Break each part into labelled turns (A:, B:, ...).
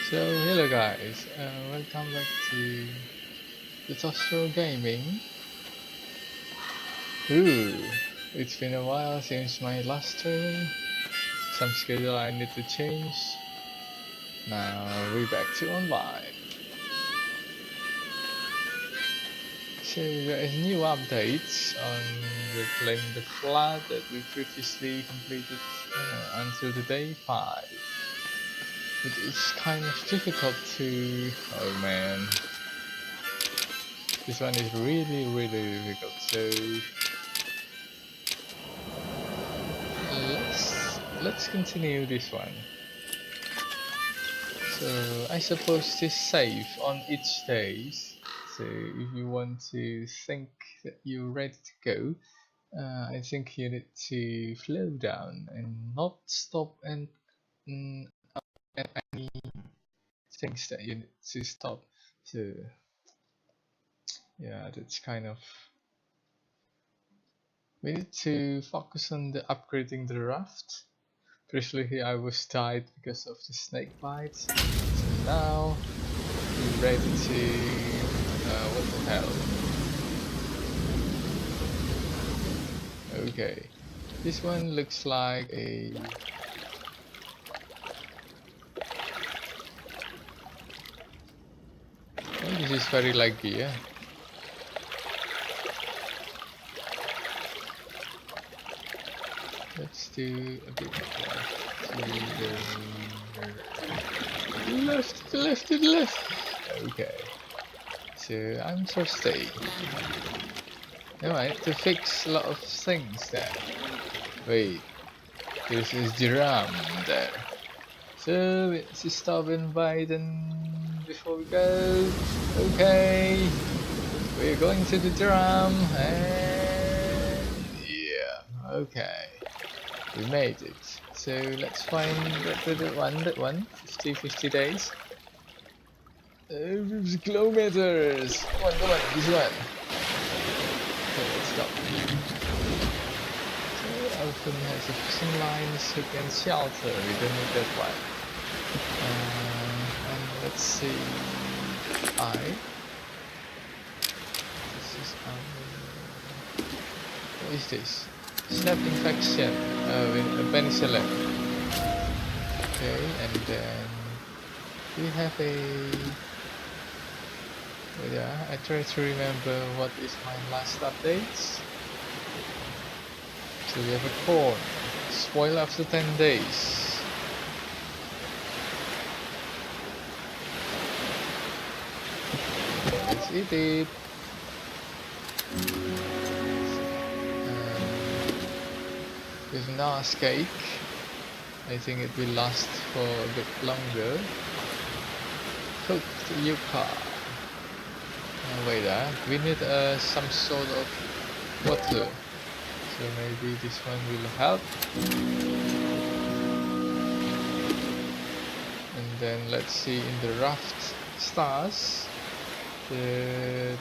A: So hello guys, welcome back to the Toastro Gaming. Ooh, it's been a while since my last stream. Some schedule I need to change. Now we're back to online. So there is new updates on Reclaim the Flood that we previously completed until the day 5. But it's kind of difficult to... oh man. This one is really difficult, so let's continue this one. So I suppose this save on each day. So if you want to think that you're ready to go, I think you need to slow down and not stop and at any things that you need to stop. So yeah, that's kind of, we need to focus on the upgrading the raft. Previously I was tied because of the snake bites, so now we're ready to, what the hell. Okay, this one looks like a... oh, this is very laggy, yeah. Let's do a bit left to the left to the left. Okay, so I'm thirsty. Alright, to fix a lot of things there. Wait, this is the ram there. So let's stop and bite and before we go. Okay, we're going to the drum and yeah, okay, we made it. So let's find that one, 50 days. 50 kilometers. Come on, this one. Okay, let's stop. So Elfin has a fishing line, so we can shelter. We don't need that one. And let's see. This is what is this? Snap infection with penicillin. Okay, and then we have a... oh yeah, I try to remember what is my last updates. So we have a corn. Spoil after 10 days. Let's eat it. With Nas cake, I think it will last for a bit longer. Cooked yucca. Wait, we need some sort of water. So maybe this one will help. And then let's see in the raft stars. Maybe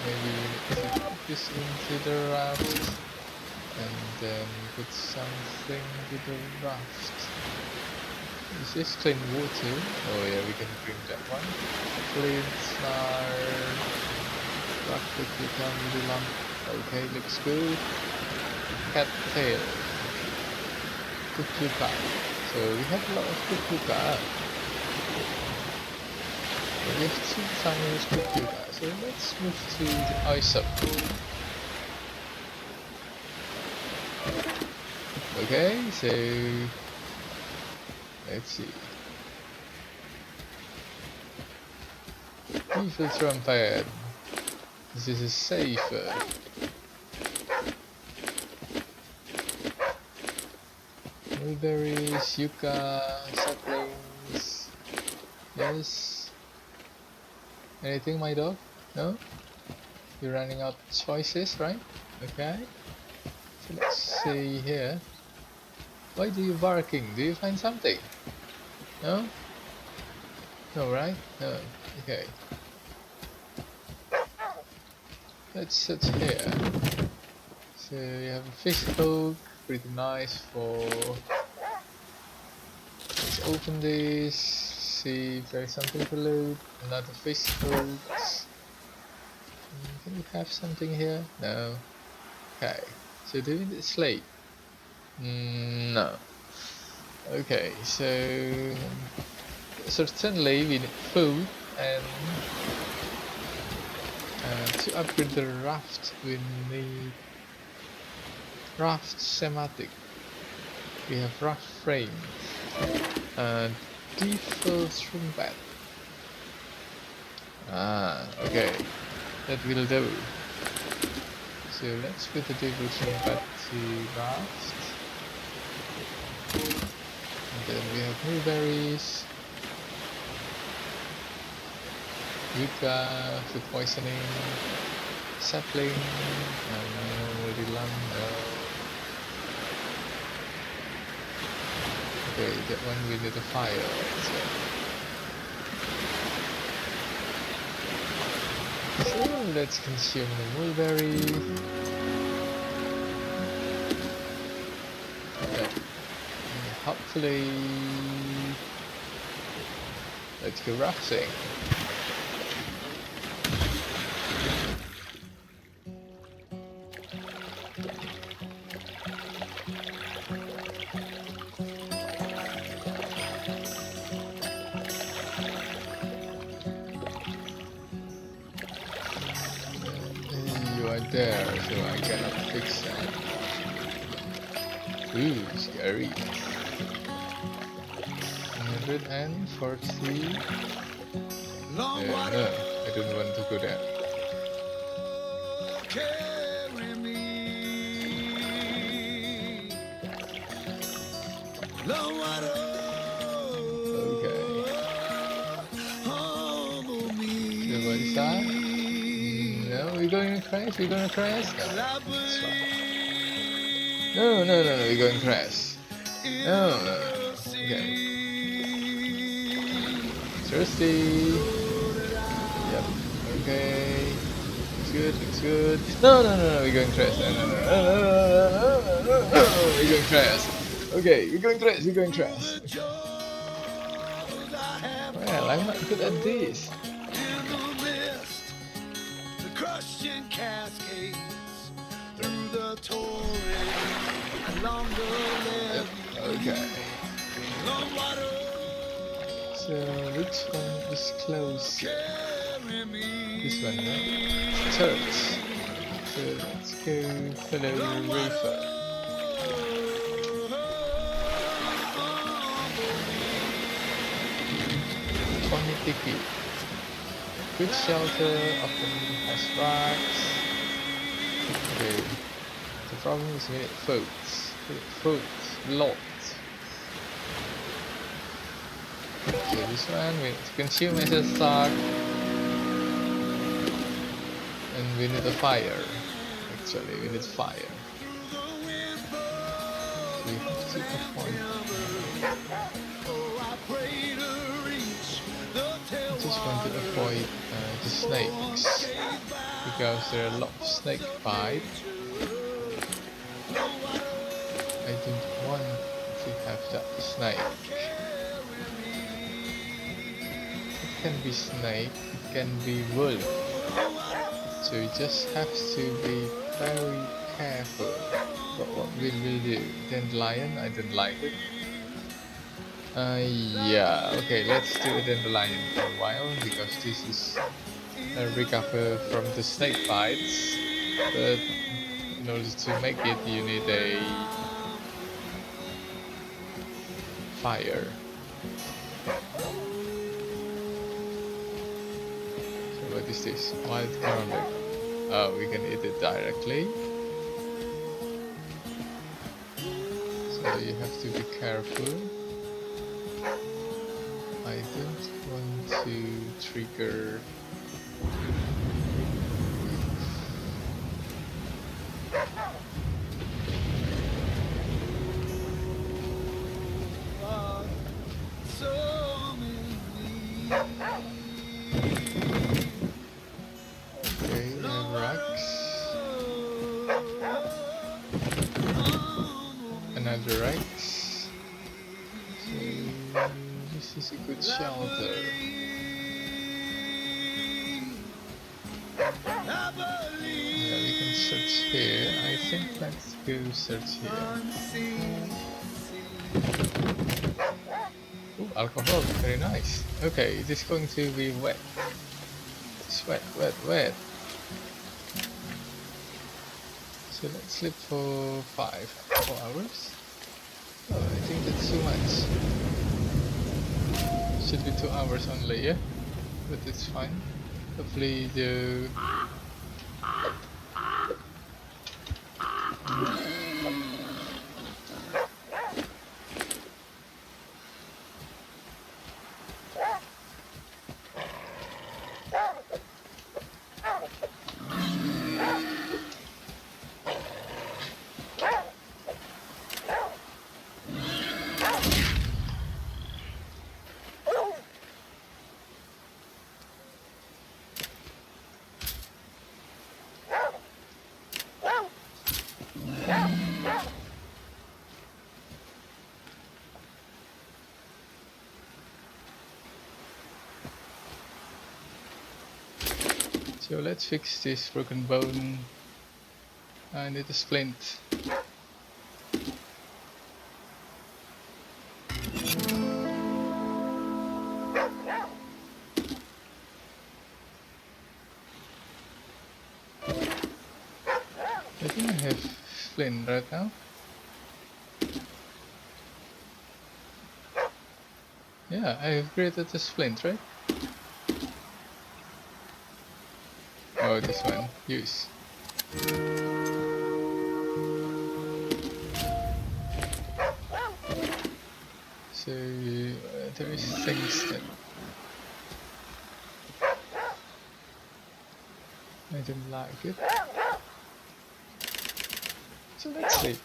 A: we need to put this into the raft. And then put something to the raft. Is this clean water? Oh yeah, we can drink that one. Clean star. Practically can be lump. Okay, looks good. Cat tail. Kukuka. So we have a lot of kukuka. We have 2 times kukuka. So let's move to the ice up. Okay, so let's see. Evil trumpet. This is safer. Mulberries, yucca, saplings. Yes. Anything, my dog? No? You're running out of choices, right? Okay. So let's see here. Why do you barking? Do you find something? No? No, right? No. Okay. Let's sit here. So you have a fish hook, pretty nice for... let's open this. see if there's something to loot. Another fish fruits. Can we have something here? No. Okay. So do we need slate? No. Okay, so certainly we need food, and to upgrade the raft we need raft schematic. We have raft frame and default string bed. Okay, that will do. So let's put the default string bed to raft. And then we have blueberries, yucca, food poisoning, sapling, already lumber. Okay, that one we need a fire. So let's consume the mulberry. Hopefully, let's go rafting. You are there, so I cannot fix that. Ooh, scary. 140. No, I don't want to go there. Carry me. Okay. So what is that? No, we're going to crash. We're going to crash. No, we're going to crash. No. Okay. Thirsty. Yep. Okay. Looks good. No, we're going crash. No, we're going crash. Okay, we're going crash. Well, I'm not good at this. Yep. Okay. So which one is closer? This one, right? Church. So let's go follow the river. Tiki. Good shelter often has rocks. Okay. The problem is we need food. Lot. So this one we need to consume as a stock, and we need a fire. Actually, we need fire. So we have to avoid. I just want to avoid the snakes because there are a lot of snake bites. I don't want to have that snake. It can be snake, it can be wolf. So you just have to be very careful about what we will do. Dandelion, I don't like it. Yeah, okay, let's do a dandelion for a while because this is recover from the snake bites. But in order to make it, you need a fire. So what is this? Wild garlic. Oh, we can eat it directly. So you have to be careful. I don't want to trigger. Okay, rocks. Another Rex. So this This is a good shelter. Yeah, we can search here. I think let's go search here. Ooh, alcohol, very nice. Okay, it is going to be wet. It's wet, wet, wet. So let's sleep for 4 hours. Oh, I think that's too much. Should be 2 hours only, yeah? But it's fine. Hopefully the... So let's fix this broken bone. I need a splint. I think I have splint right now. Yeah, I have created a splint, right? Oh, this one. Use. So there is things that I don't like it. So let's sleep.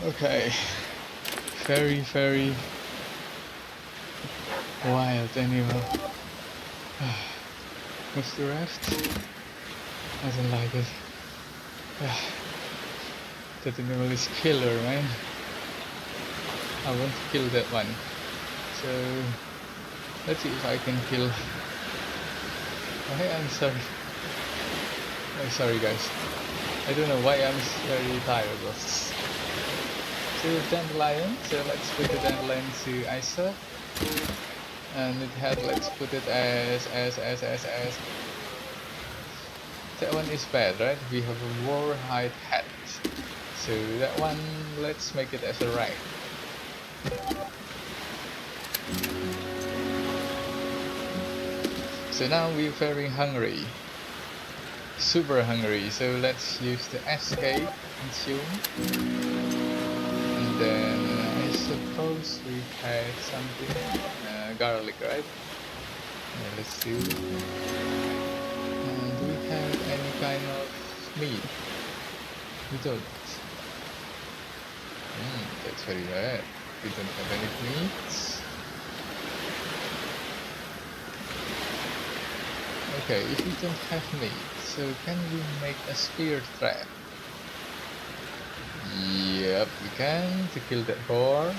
A: Okay, very, very wild animal. What's the rest? I don't like it. That animal is killer, man. I want to kill that one. So let's see if I can kill. I'm sorry. I'm sorry, guys. I don't know why I'm very tired of this. So dandelion, so let's put the dandelion to ISO. And it had, let's put it as. That one is bad, right? We have a war hide hat. So that one, let's make it as a right. So now we're very hungry. Super hungry, so let's use the escape consume. And then I suppose we had something garlic, right? Yeah, let's see. Do we have any kind of meat? We don't. That's very bad. We don't have any meats. Okay, if we don't have meat, so can we make a spear trap? Yep, we can, to kill that boar.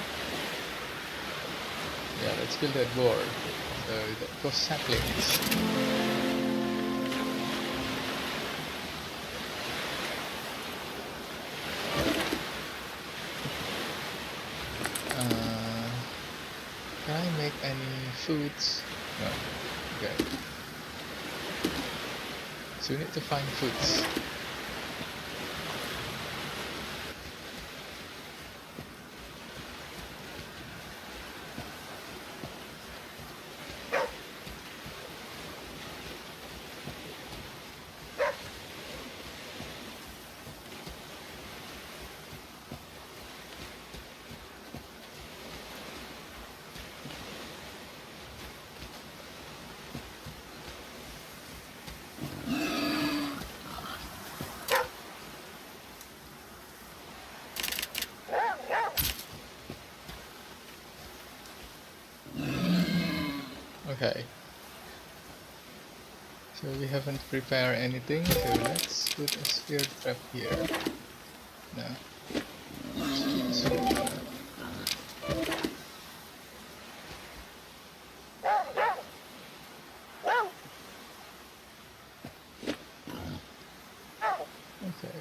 A: Yeah, let's kill that boar. So that costs saplings. Can I make any foods? No. Okay. So we need to find foods. Okay. So we haven't prepared anything, so let's put a spear trap here. No. Okay.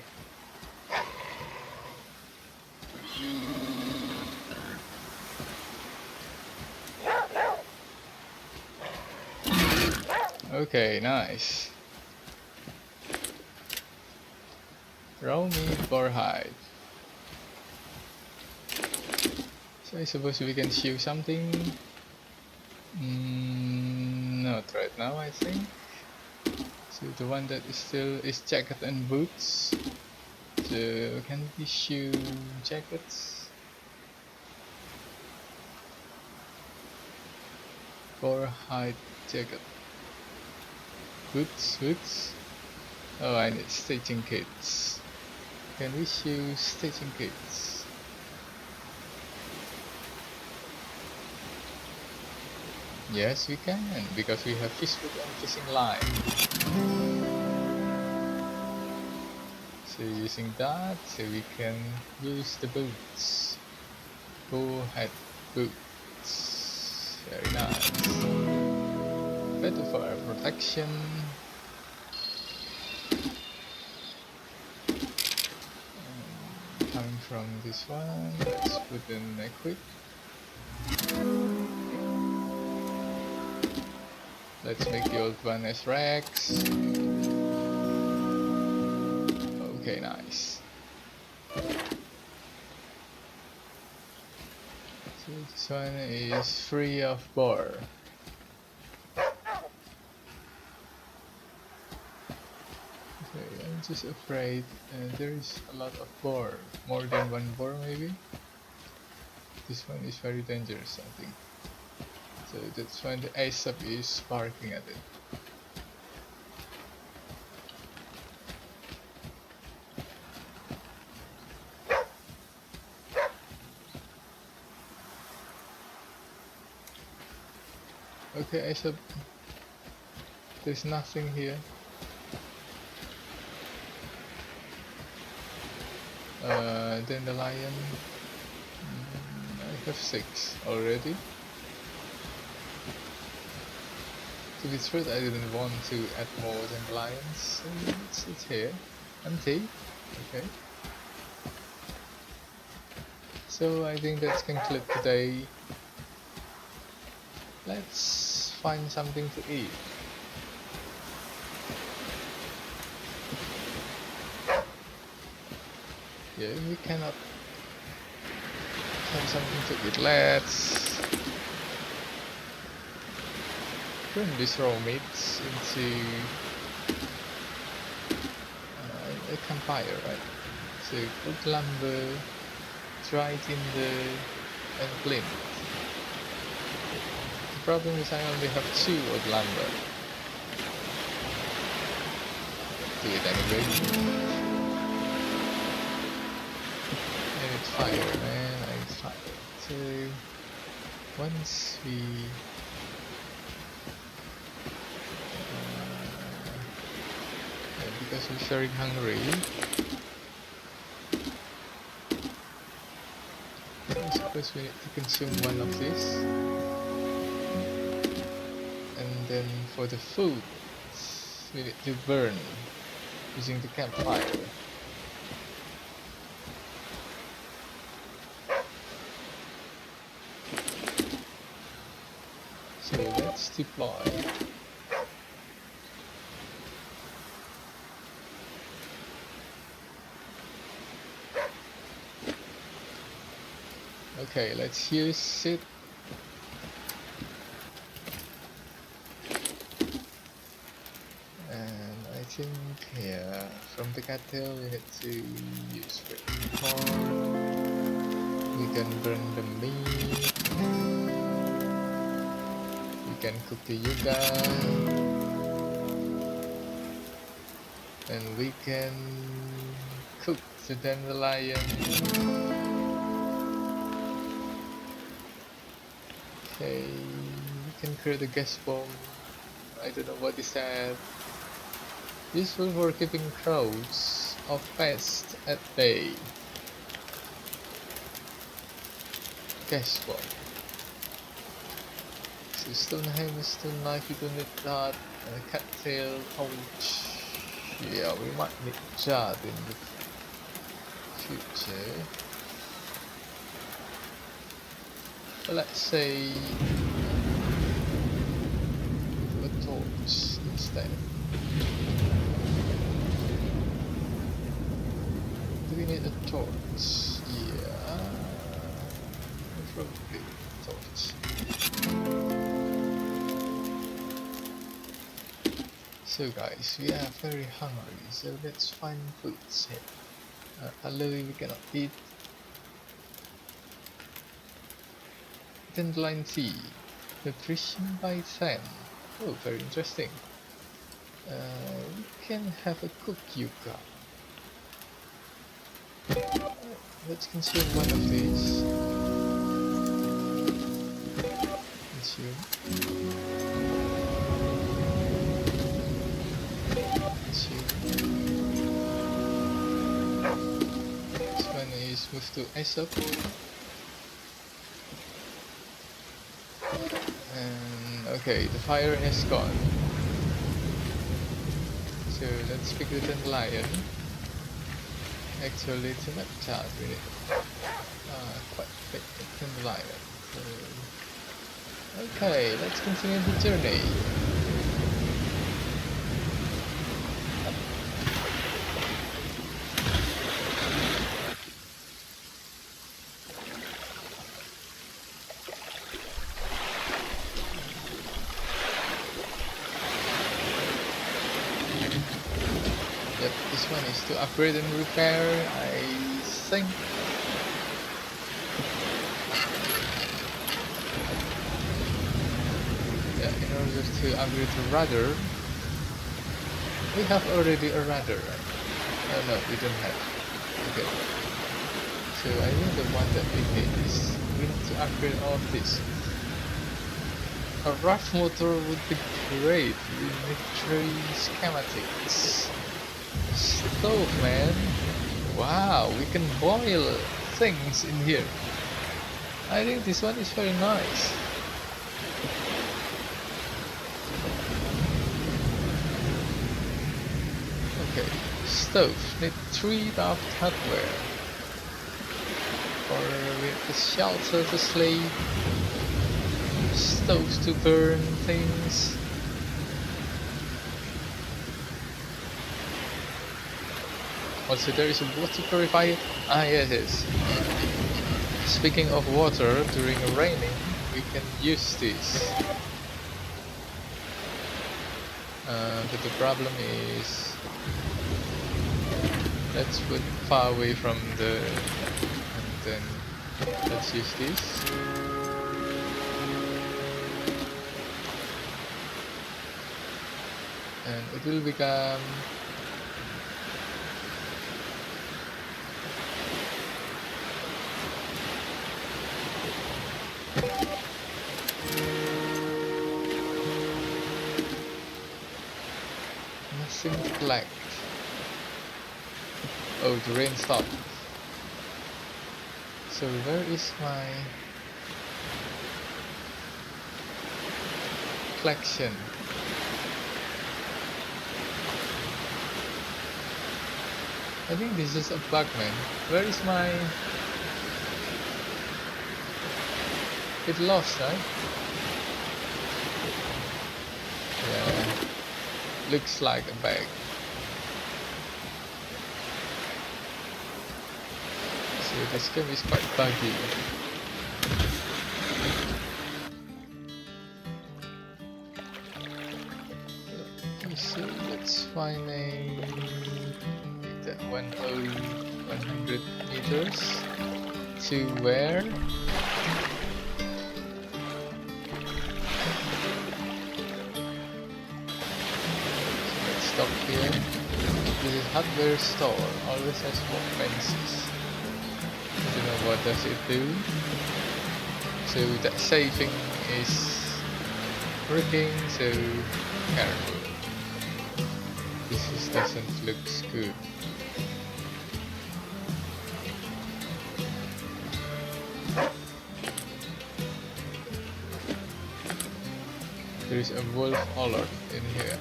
A: Okay, nice. Raw meat, boar hide. So I suppose we can shoot something. Not right now, I think. So the one that is still is jacket and boots. So can we shoot jackets? Boar hide jacket. Boots. Oh, I need staging kits. Can we use staging kits? Yes, we can, because we have fish hook and fishing line. So using that, so we can use the boots. Bull head boots. Very nice. Better for our protection. Coming from this one, let's put in equip. Let's make the old one as Rex. Okay, nice. So this one is free of boar. Okay, I'm just afraid there is a lot of boar. More than one boar maybe. This one is very dangerous, I think. So that's when the ASAP is barking at it. Okay, ASAP. There's nothing here. Then the lion. I have 6 already. To be truth, I didn't want to add more than lions, so it's here. Empty. Okay. So I think that's conclude today. Let's find something to eat. Yeah, we cannot have something to eat. Let's turn this raw meat into a campfire, right? So put lumber, dry it in the and flint. The problem is I only have 2 of lumber. Do it anyway. And it's fire, man. It's fire. So once we because we're very hungry, so I suppose we need to consume one of these, and then for the food we need to burn using the campfire. So let's deploy. Okay, let's use it. And I think, yeah, from the cattle we need to use corn. We can burn the meat. We can cook the yuca. And we can cook the dandelion. Okay, we can create a gas bomb. I don't know what is that. Useful for keeping crowds of pests at bay. Gas bomb. So stone hammer, stone knife, you don't need that. Cattail pouch. Yeah, we might need that in the future. But let's say a torch instead. Do we need a torch? Yeah, probably a torch. So guys, we are very hungry, so let's find food here. Although we cannot eat. Dandelion tea. Nutrition by 10. Oh, very interesting. We can have a cook yuca. Let's consume one of these. Consume. Consume. This one is moved to Aesop. And okay, the fire has gone. So let's pick the dandelion. Actually, it's not chat really. Quite big dandelion. So, okay, let's continue the journey. Yep, this one is to upgrade and repair, I think. Yeah, in order to upgrade the rudder, we have already a rudder, right? Oh no, we don't have. Okay. So I think the one that we need is we need to upgrade all of this. A rough motor would be great. We need 3 schematics. Stove, man. Wow, we can boil things in here. I think this one is very nice. Okay, stove. Need 3 daft hardware. Or with the shelter to sleep. Stoves to burn things. Also, there is a water purifier. Ah, yes, yes. Speaking of water, during raining, we can use this. But the problem is, let's put far away from the, and then let's use this. And it will become nothing to collect. Oh, the rain stopped. So where is my collection? I think this is a bug, man. Where is my... It lost, right? Yeah. Looks like a bag. So this game is quite buggy. find a 100 meters to where? So let's stop here. This is hardware store, always has fences. I don't know what does it do. So that saving is working, so careful. This doesn't look good. There is a wolf alert in here.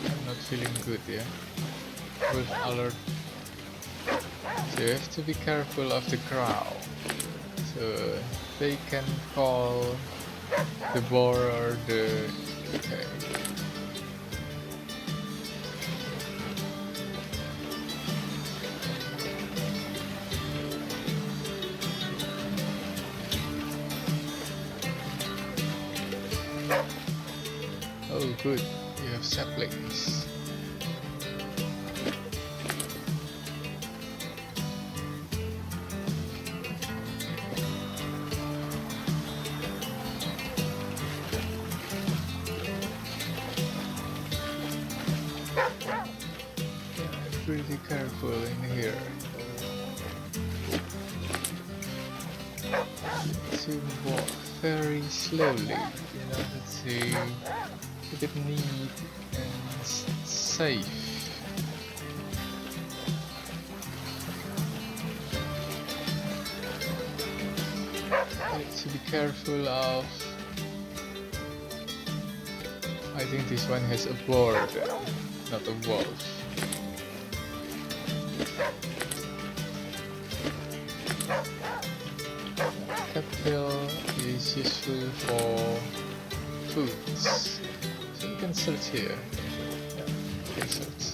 A: I'm not feeling good, yeah. Wolf alert. So you have to be careful of the crowd. So they can call the boar or the... Okay. Oh good, you have saplings. Pretty careful in here. To walk very slowly in order to keep it neat and safe. To be careful of... I think this one has a board, not a wolf. Cattail is useful for foods, so you can search here. Yeah, you can search.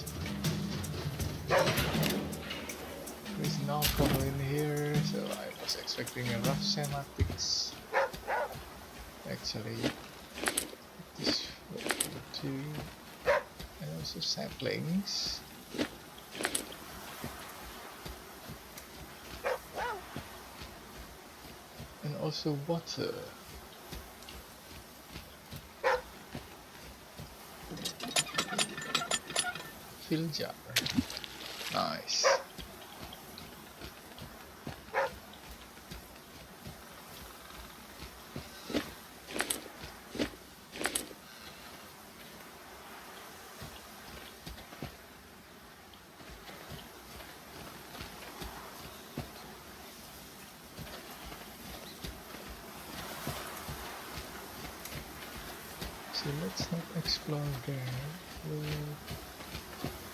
A: There's an alcohol in here, so I was expecting a rough semantics. Actually, this will do, and also saplings. And also water. Fill jar. Nice. So let's not explore there.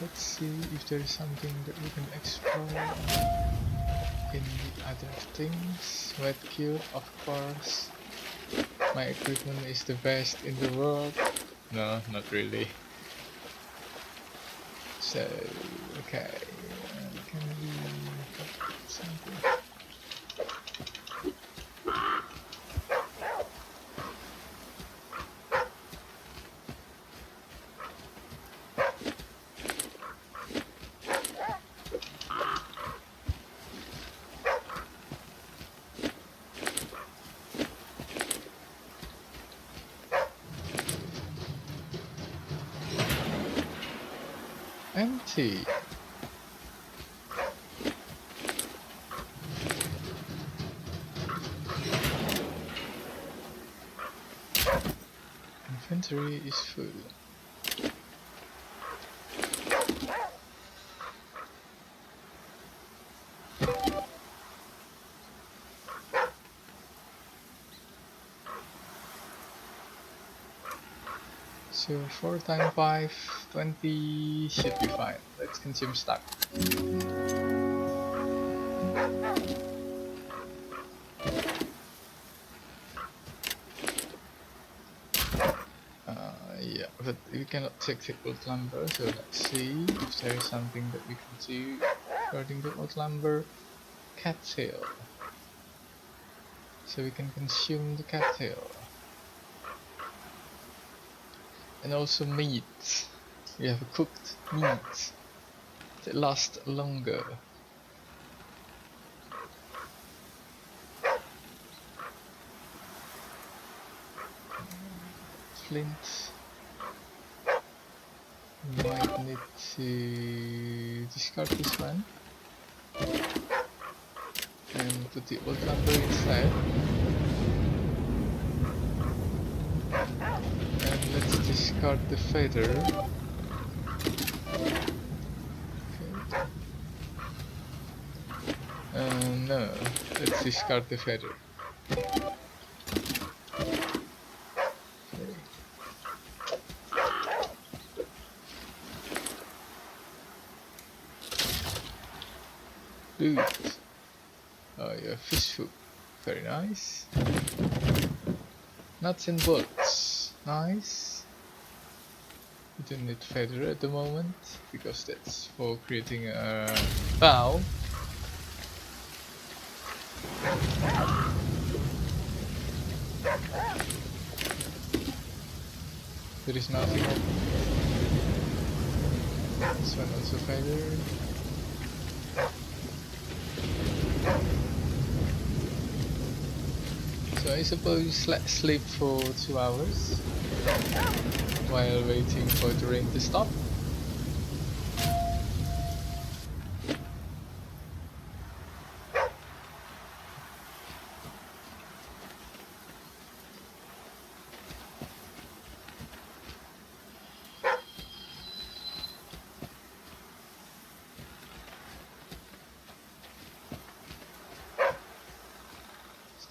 A: Let's see if there is something that we can explore in the other things. Wet cube, of course. My equipment is the best in the world. No, not really. So, okay. Can we get something? Empty. Inventory is full. So 4 times 5, 20 should be fine. Let's consume stock. Yeah, but we cannot take the old lumber, so let's see if there is something that we can do regarding the old lumber. Cattail. So we can consume the cattail. And also meat. We have cooked meat that lasts longer. Flint. We might need to discard this one and put the old lumber inside. And let's discard the feather. Okay. No, let's discard the feather. Okay. Loot. Oh yeah, fish food. Very nice. Nuts and bolts. Nice. We don't need feather at the moment because that's for creating a bow. There is nothing open. This one also feather. So I suppose let's sleep for 2 hours while waiting for the rain to stop.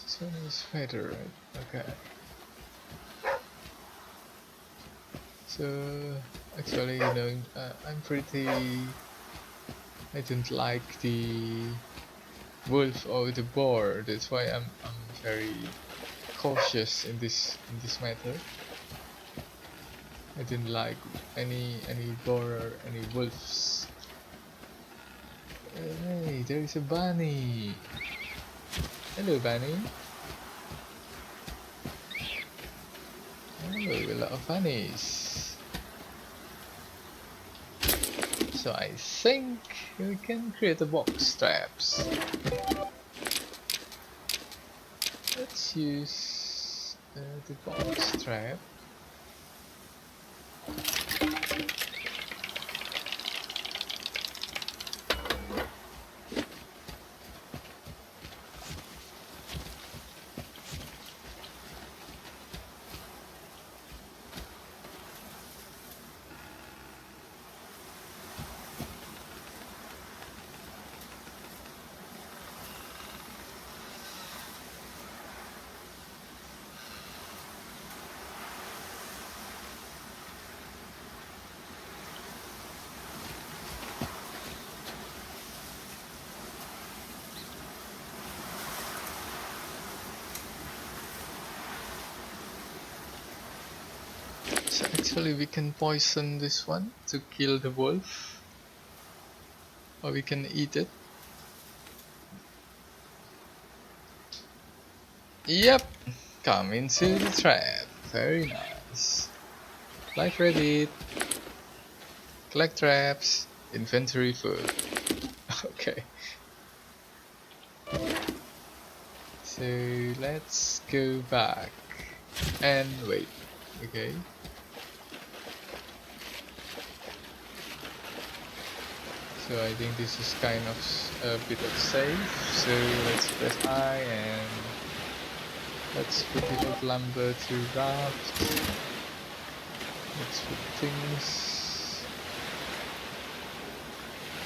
A: This one is feather, right? Okay. So actually, you know, I'm pretty. I don't like the wolf or the boar. That's why I'm very cautious in this matter. I didn't like any boar or any wolves. Hey, there is a bunny. Hello, bunny. Oh, a lot of bunnies. So I think we can create a box traps. Let's use the box trap. So actually we can poison this one to kill the wolf, or we can eat it. Yep, come into the trap. Very nice. Like Reddit. Collect traps. Inventory food. Okay. So let's go back and wait. Okay. So I think this is kind of a bit of safe. So let's press I and let's put the old lumber to raft. Let's put things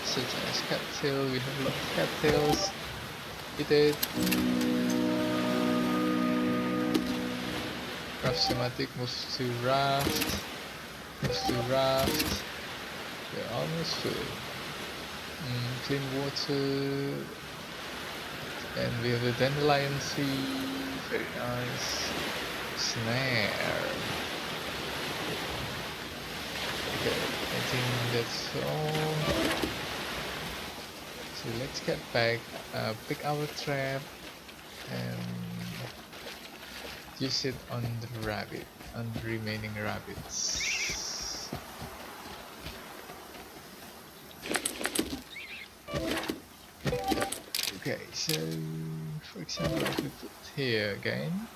A: such as cattail. We have a lot of cattails. Eat it. Craft schematic moves to raft. Moves to raft. We're almost full. Clean water. And we have a dandelion tree. Very nice. Snare. Okay, I think that's all. So let's get back, pick our trap and use it on the rabbit. on the remaining rabbits. Okay, so for example, if we put here again.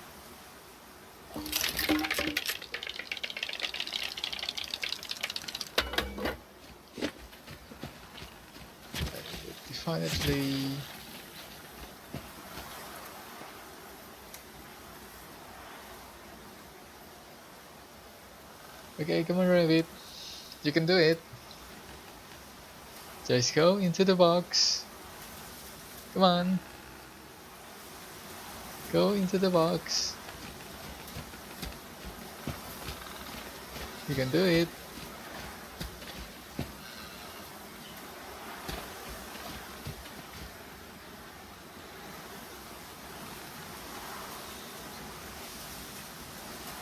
A: Definitely. Okay, come on, rabbit. You can do it. Just go into the box. Come on. Go into the box. You can do it.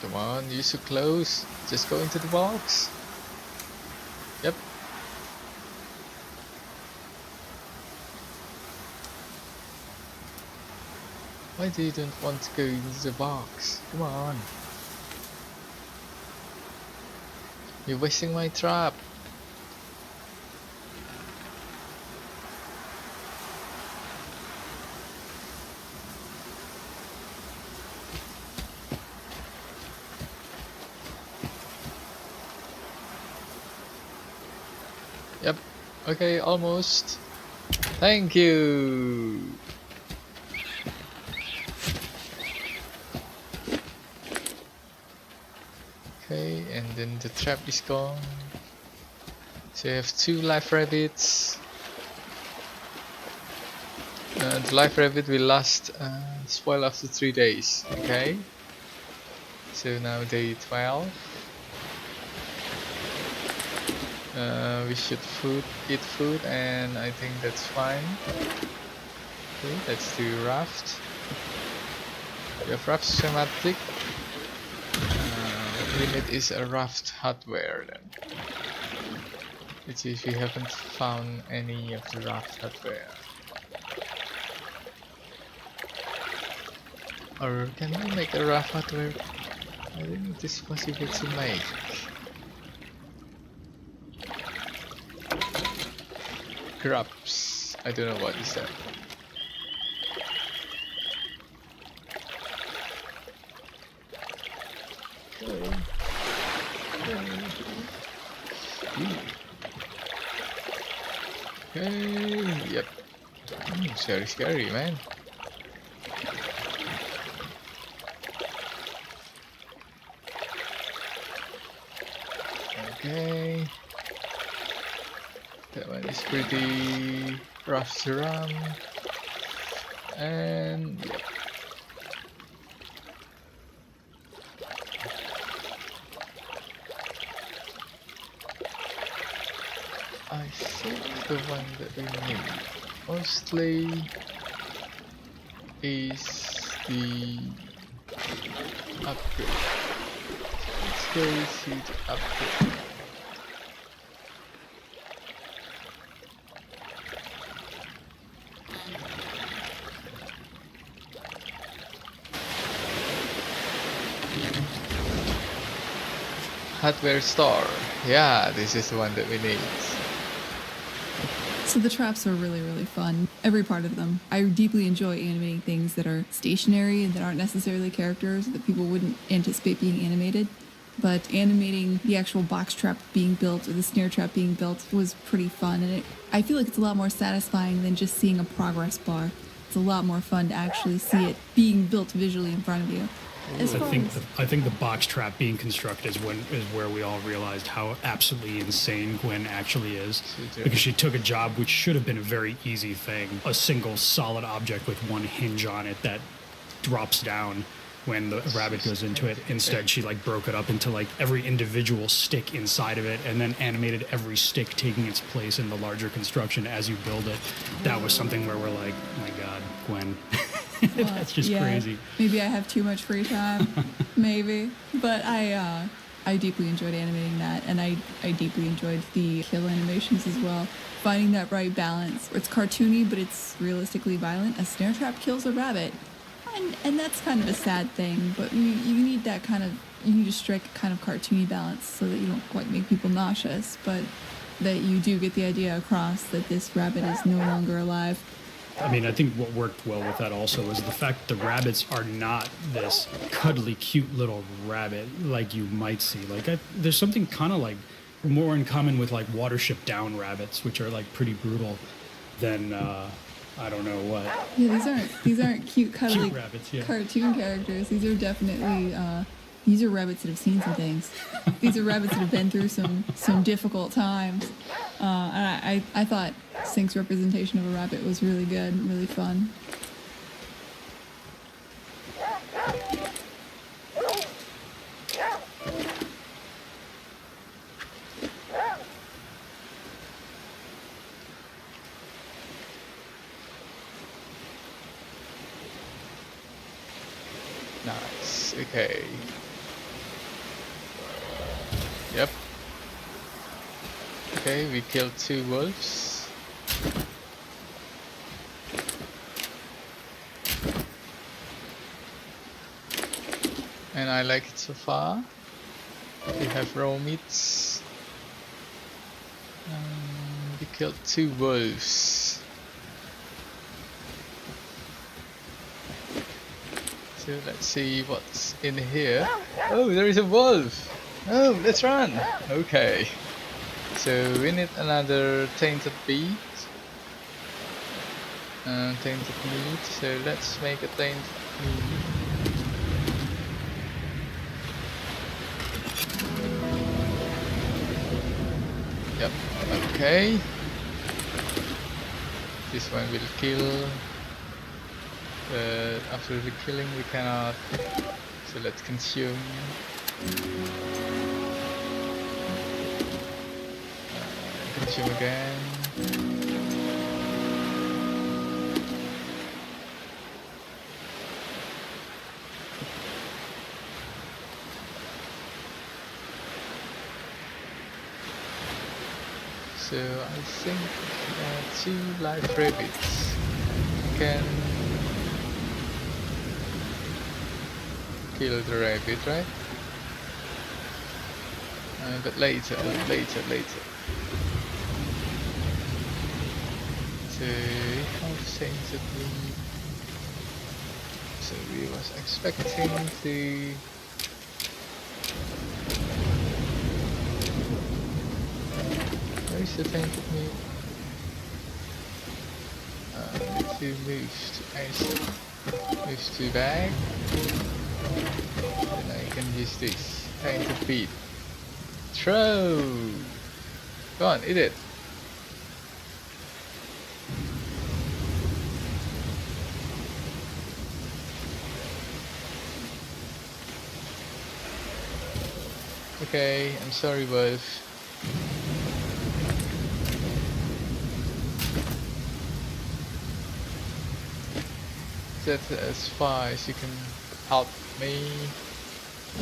A: Come on, you're so close. Just go into the box. Yep. Why do you don't want to go into the box? Come on. You're wasting my trap. Yep. Okay, almost. Thank you. Okay, and then the trap is gone. So you have 2 live rabbits. The live rabbit will last spoil after 3 days. Okay. So now day 12. We should eat food, and I think that's fine. Okay, let's do raft. We have raft schematic. Limit is a raft hardware then. Let's see if we haven't found any of the raft hardware. Or can we make a raft hardware? I think it is possible to make. Grubs. I don't know what is that. Okay, yep. It's very scary, man. Okay. That one is pretty rough to run. And yep. I think the one that we need mostly is the upgrade. Let's go to the upgrade. Hardware store. Yeah, this is the one that we need.
B: So the traps are really, really fun. Every part of them. I deeply enjoy animating things that are stationary and that aren't necessarily characters that people wouldn't anticipate being animated. But animating the actual box trap being built or the snare trap being built was pretty fun. And I feel like it's a lot more satisfying than just seeing a progress bar. It's a lot more fun to actually see it being built visually in front of you.
C: I think the box trap being constructed is where we all realized how absolutely insane Gwen actually is, because she took a job which should have been a very easy thing, a single solid object with one hinge on it that drops down when the rabbit goes into it. Instead, she like broke it up into like every individual stick inside of it, and then animated every stick taking its place in the larger construction as you build it. That was something where we're like, oh my God, Gwen. That's just crazy.
B: Maybe I have too much free time, maybe. But I deeply enjoyed animating that, and I deeply enjoyed the kill animations as well. Finding that right balance, where it's cartoony but it's realistically violent. A snare trap kills a rabbit, and that's kind of a sad thing. But you need that kind of you need to strike a kind of cartoony balance so that you don't quite make people nauseous, but that you do get the idea across that this rabbit is no longer alive.
C: I mean, I think what worked well with that also is the fact that the rabbits are not this cuddly, cute little rabbit like you might see. Like, there's something kind of like more in common with like Watership Down rabbits, which are like pretty brutal, than I don't know what.
B: Yeah, these aren't cute, cuddly
C: Cute rabbits, yeah.
B: cartoon characters. These are definitely these are rabbits that have seen some things. These are rabbits that have been through some difficult times. And I thought Sync's representation of a rabbit was really good, really fun.
A: Nice. Okay. Yep. Okay, we killed 2 wolves. And I like it so far. We have raw meats. We killed 2 wolves. So let's see what's in here. Oh, there is a wolf! Oh, let's run! Okay. So we need another tainted beet. Tainted meat. So let's make a tainted meat. Yep. Okay. This one will kill. After the killing we cannot, so let's consume. Consume again. So I think 2 live rabbits can kill the rabbit, right? But later. So how tainted meat. So we was expecting to where's the tainted meat? Need to move to ice. Move to bag. Then I can use this tainted beet. Throw! Go on, eat it. Okay, I'm sorry, wolf. That's as far as you can help me.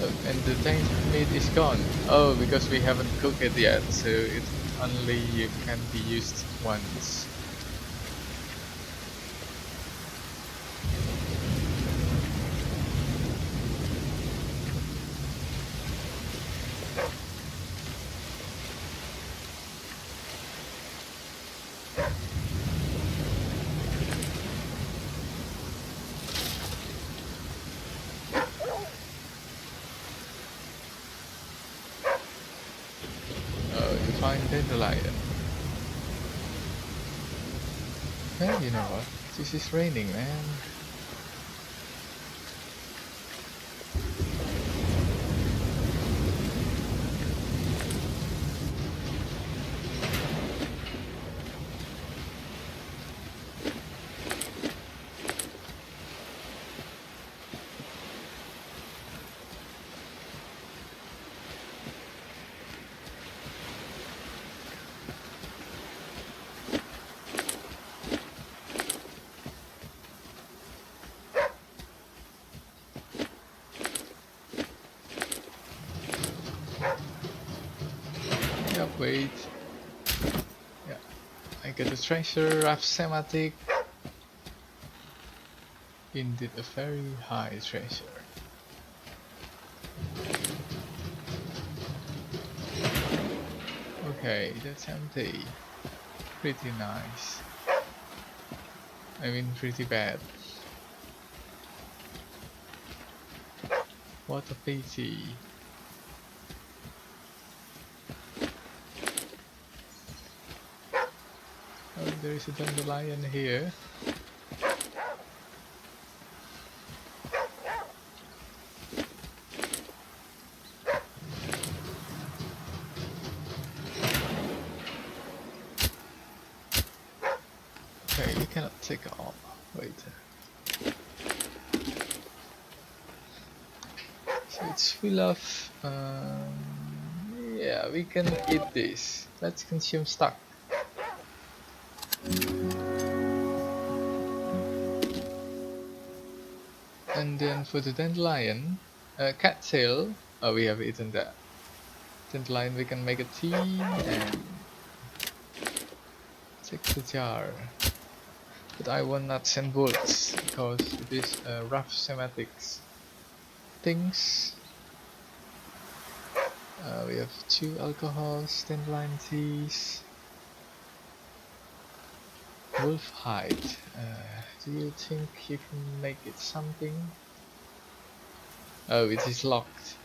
A: Oh, and the tainted meat is gone. Oh, because we haven't cooked it yet, so it only can be used once. Find dandelion. Well, you know what? This is raining, man. Wait. Yeah. I get a treasure of Sematic. Indeed a very high treasure. Okay, that's empty. Pretty nice. I mean, pretty bad. What a pity. Oh, there is a dandelion here. Okay, we cannot take it all. Wait. So it's full of. Yeah, we can eat this. Let's consume stock. And then for the dandelion, cattail. Oh, we have eaten that. Dandelion, we can make a tea and take the jar. But I want nuts and bolts because it is rough semantics. Things. We have 2 alcohols, dandelion teas, wolf hide. Do you think you can make it something? Oh, it is locked.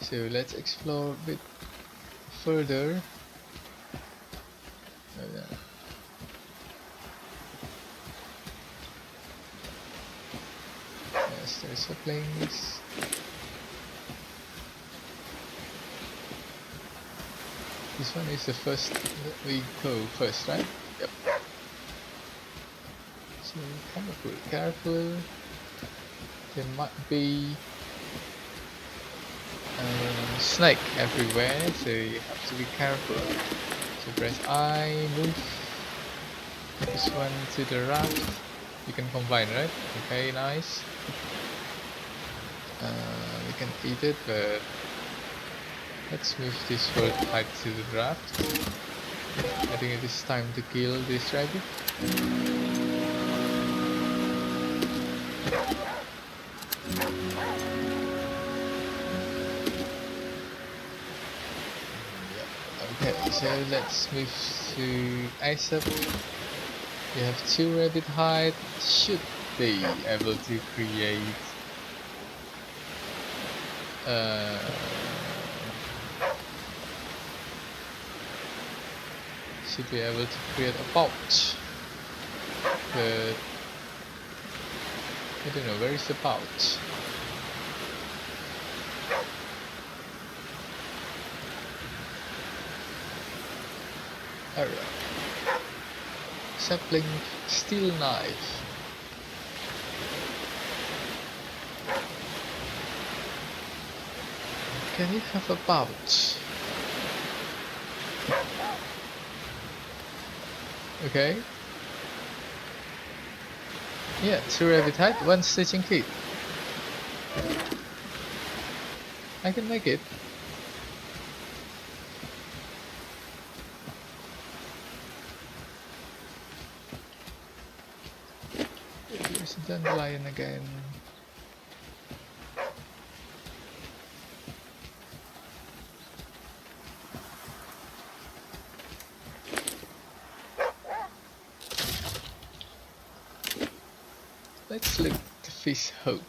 A: So let's explore a bit further. Oh, yeah. Yes, there's saplings. This one is the first that we go first, right? Yep. So careful. There might be snake everywhere, so you have to be careful. So press I, move this one to the raft. You can combine, right? Okay, nice. We can eat it, but let's move this wolf hide to the raft. I think it is time to kill this rabbit. Okay, so let's move to Aesop. We have 2 rabbit hide. Should be able to create should be able to create a pouch, but I don't know where is the pouch. Alright. Sapling steel knife. Can it have a pouch? Okay. Yeah, 2 rabbit hide, 1 stitching kit. I can make it. There's a dandelion again. Let's loot the fish hook.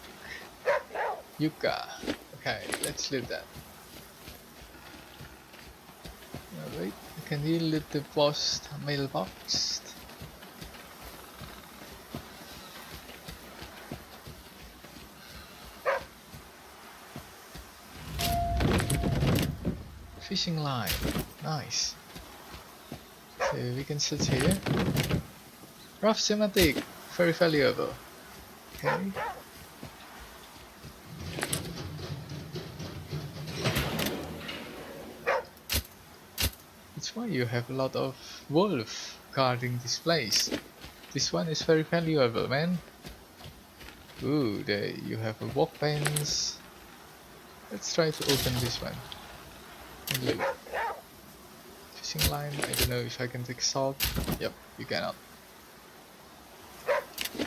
A: Yucca. Okay, let's loot that. Oh, wait, can you loot the post mailbox? Fishing line. Nice. So we can sit here. Rough semantic. Very valuable. Okay. That's why you have a lot of wolf guarding this place. This one is very valuable, man. Ooh, there you have a workbench. Let's try to open this one. Look. Fishing line. I don't know if I can take salt. Yep, you cannot.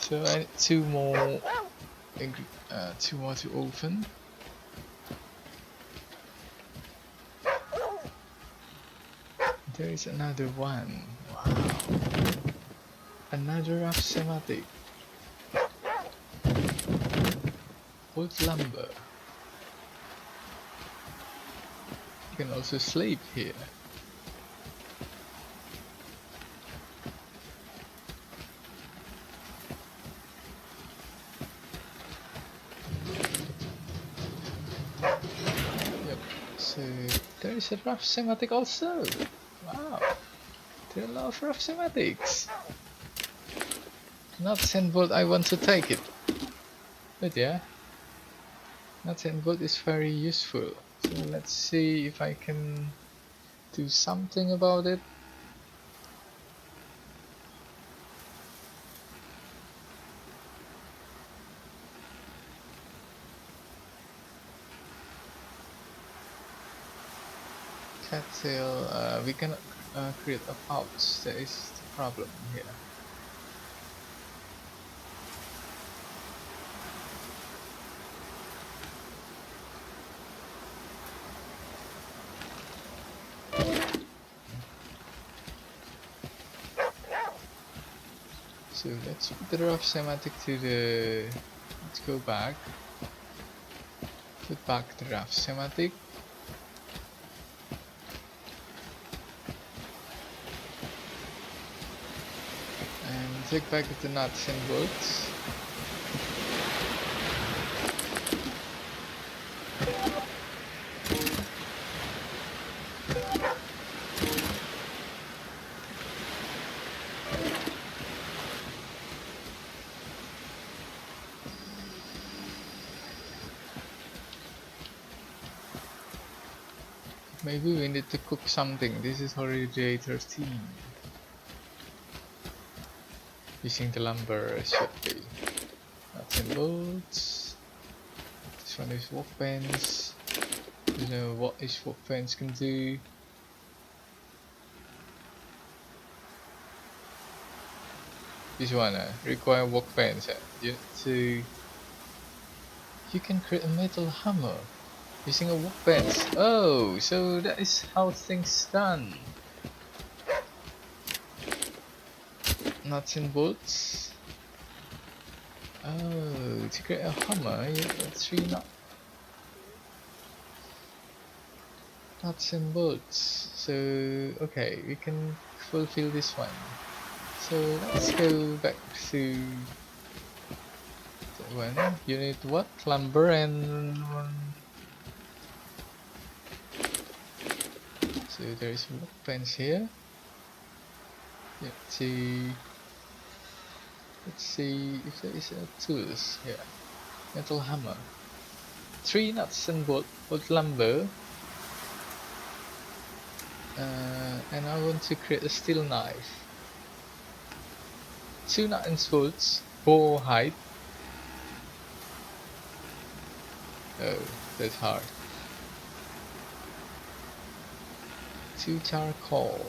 A: So I need 2 more to open. there is another one. Wow. Another rough schematic. Wood lumber. You can also sleep here. Yep. So there is a rough schematic also. Wow. There are a lot of rough schematics. Not sandbolt, I want to take it. But yeah. Not sandbolt is very useful. So let's see if I can do something about it. Cattail, we cannot create a pouch. That is the problem here. So let's put the rough schematic to the. Let's go back. Put back the rough schematic. And take back the nuts and bolts. Maybe we need to cook something. This is already day 13. Using the lumber should be nuts and bolts. This one is workbench. You know what each workbench can do. This one require workbench. You can create a metal hammer using a workbench. Oh, so that is how things done. Nuts and bolts. Oh, to create a hammer, you need 3 nuts and bolts. So okay, we can fulfill this one. So let's go back to that one. You need what? Lumber and so there is a workbench here. Let's see if there is a tools here. Metal hammer. 3 nuts and bolt lumber. And I want to create a steel knife. 2 nuts and bolts. Boar hide. Oh, that's hard. 2 charcoal.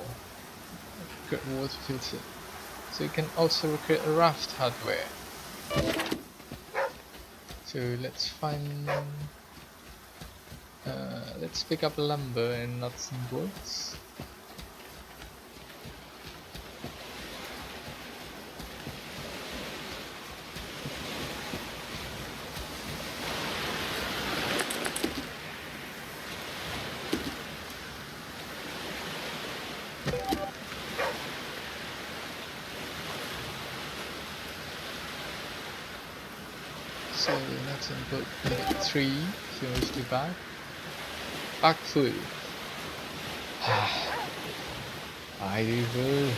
A: Good water filter. So you can also create a raft hardware. So let's find. Let's pick up lumber and nuts and bolts. So nuts and bolts 3. So let's do back. Back full. I will.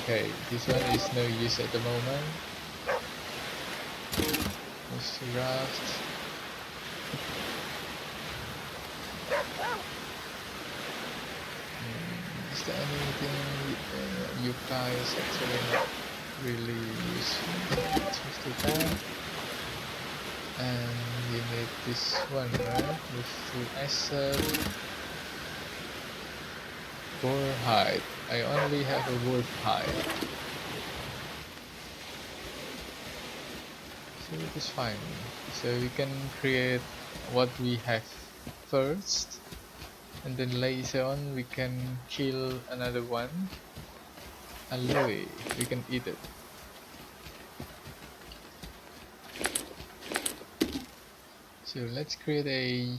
A: Okay, this one is no use at the moment. Let's raft. Is there anything you guys actually not really useful? Let's just do that. And you need this one, right? With 2 acid. Boar hide. I only have a wolf hide. So it is fine. So we can create what we have first. and then later on we can kill another one. Aloe, we can eat it. So let's create a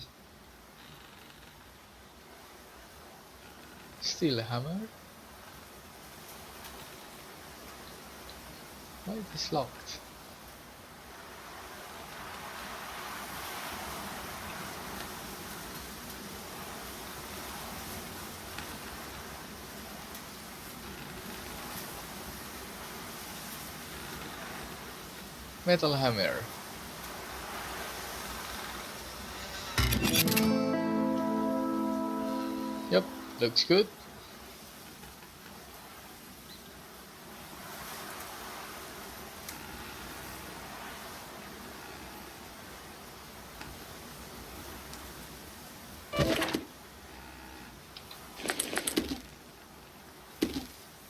A: steel hammer. Why is this locked? Metal hammer. Yep, looks good.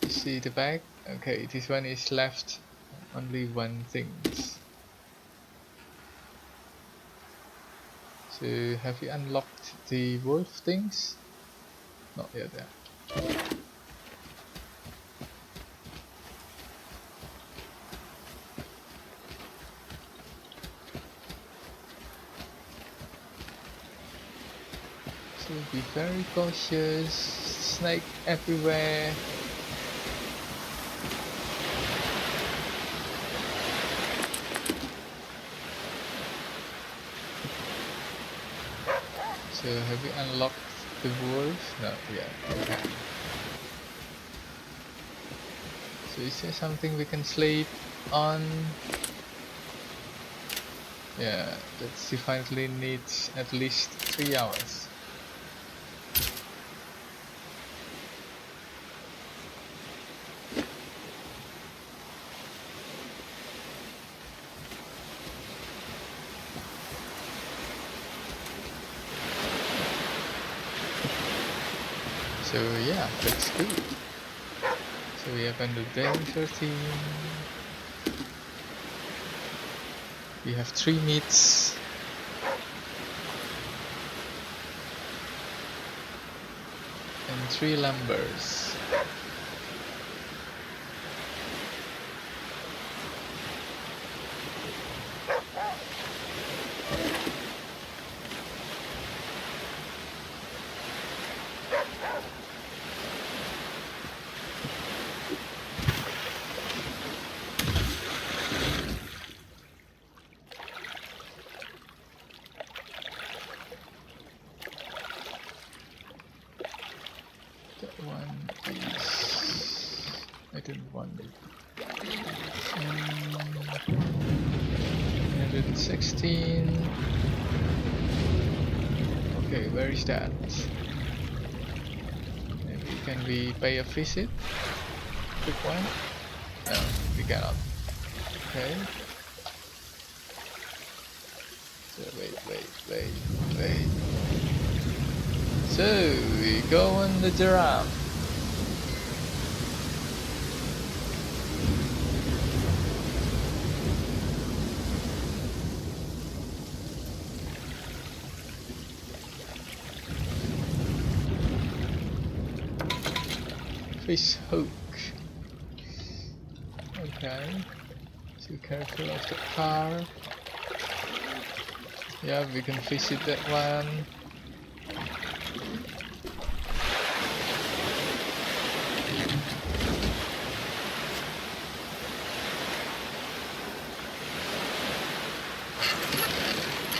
A: You see the bag? Okay, this one is left only one thing. So have you unlocked the wolf things? Not yet, yeah. So be very cautious. Snake everywhere. So have you unlocked the wolf? No, yeah, okay. So is there something we can sleep on? Yeah, that definitely needs at least 3 hours. So yeah, that's good. So we have under day 13. We have 3 meats. And 3 lumbers. That one is... I didn't want it. 116. Okay, where is that? Maybe can we pay a visit? Quick one? No, we cannot. Okay. So wait. So we go on the giraffe. Fish hook. Okay. So careful of the car. Yeah, we can visit that one.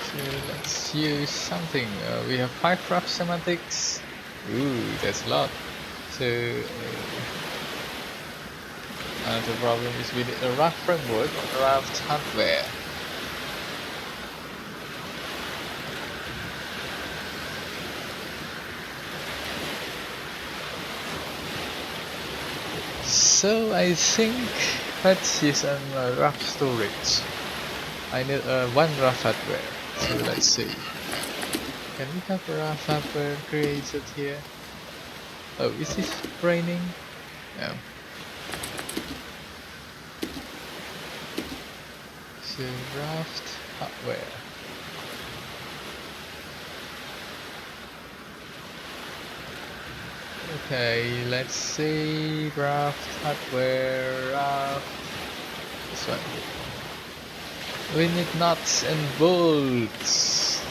A: So let's use something. We have 5 rough semantics. Ooh, that's a lot. So another problem is we need a rough framework or rough hardware. So I think let's use a rough storage. I need 1 rough hardware. So let's see. Can we have a rough hardware created here? Oh, is this raining? No. So raft hardware. Okay, let's see. Raft, hardware, raft. This one. We need nuts and bolts.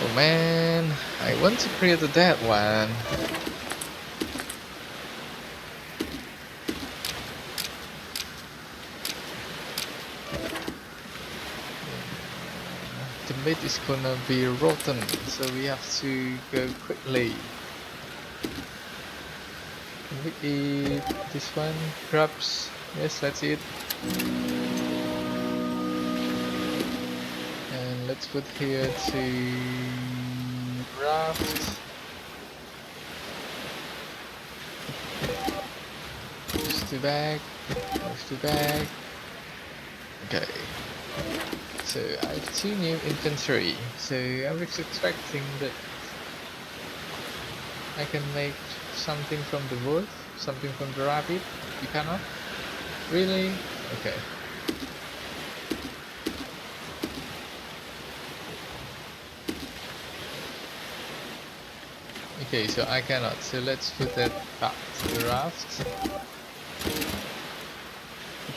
A: Oh man, I want to create that one. The meat is gonna be rotten, so we have to go quickly. Can we eat this one? Crabs? Yes, let's eat. And let's put here to raft. Push the bag. Push the bag. Okay. So I have 2 new inventory. So I was expecting that I can make something from the wood, something from the rabbit. You cannot? Really? Okay. Okay, so I cannot. So let's put that back to the raft.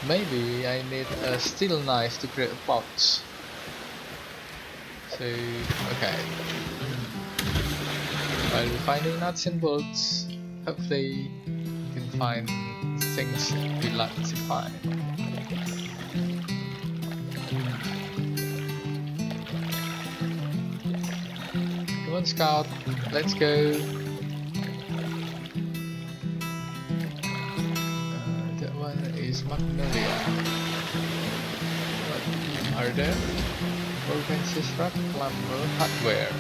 A: Maybe I need a steel knife to create a box. So, okay. While we're finding nuts and bolts, hopefully we can find things we like to find. Come on, Scout, let's go. That one is Magnolia. What are there? Organizes rock, lumber, hardware.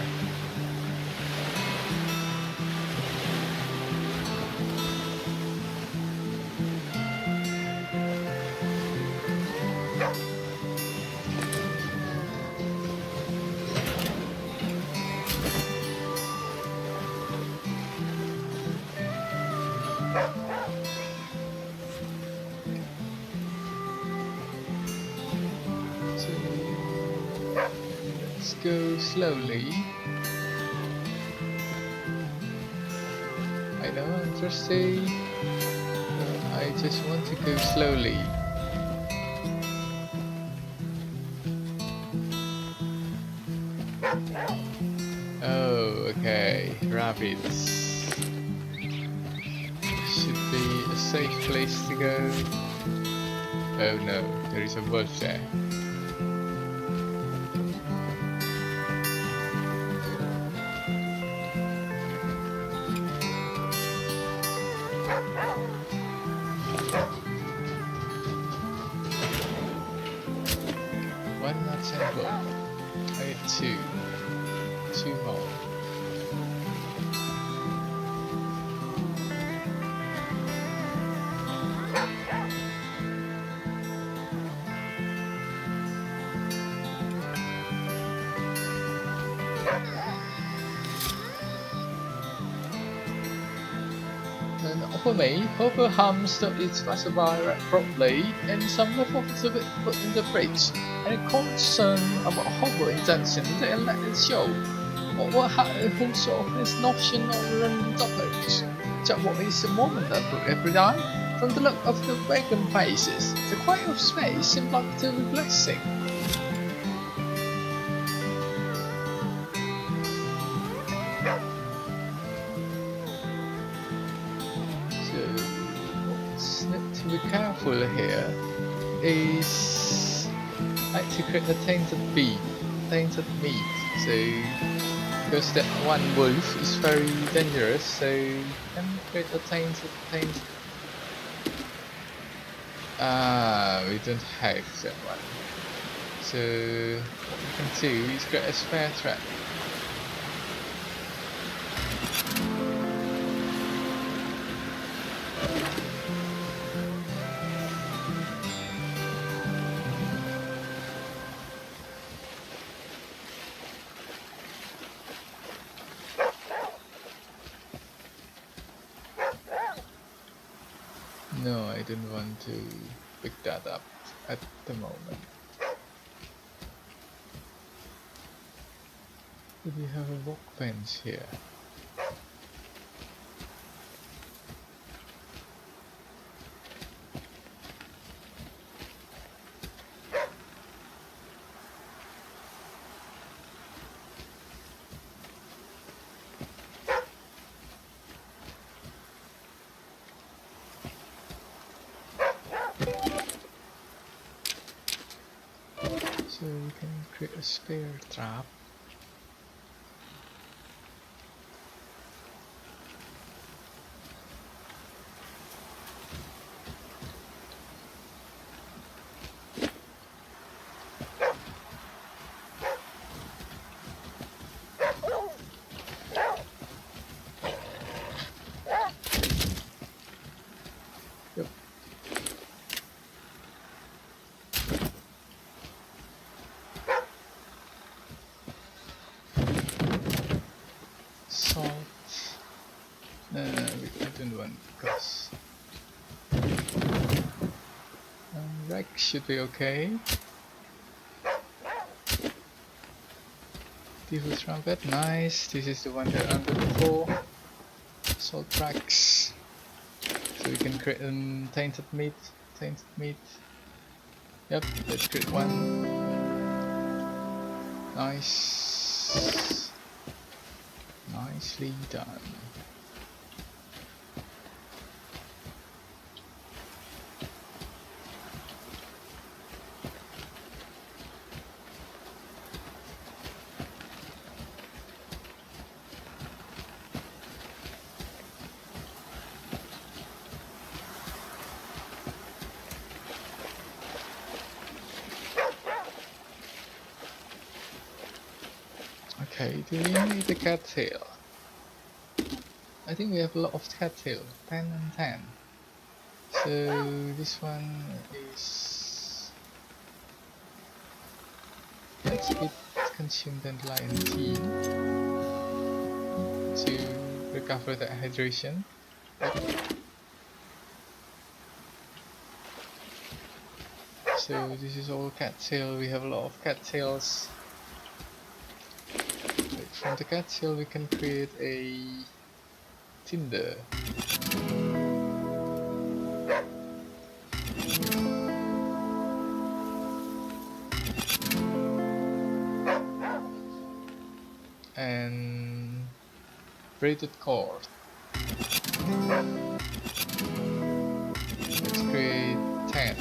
A: Let's go slowly. I know I'm thirsty, but I just want to go slowly. Oh, okay, rabbits. Should be a safe place to go. Oh no, there is a wolf there. One nut and bolt. I need 2. 2 more. And for me, Hopper hamster is classified properly, and some of it put in the fridge. And concern about Hopper intention, they let it show. What happens of his notion of random topics? That what is the moment I put every time? From the look of the wagon faces, the quiet of space seemed like to be blessing. Need to be careful here is like to create a tainted meat, so because that one wolf is very dangerous, so you can create a tainted. We don't have that one, so what we can do is create a spare trap. No, I don't want to pick that up at the moment. Do we have a workbench here? So we can create a spare trap. Yep. Salt. No, I don't want because Rex should be okay. Devil trumpet, nice. This is the one that I'm looking for. Salt tracks. So we can create tainted meat. Tainted meat. Yep, let's create one. Nice. Nicely done. Okay, do we need a cattail? I think we have a lot of cattail. 10 and 10. So this one is... Let's consume dandelion tea to recover the hydration. So this is all cattail. We have a lot of cattails. From the cattail we can create a tinder. And braided cord. Let's create 10.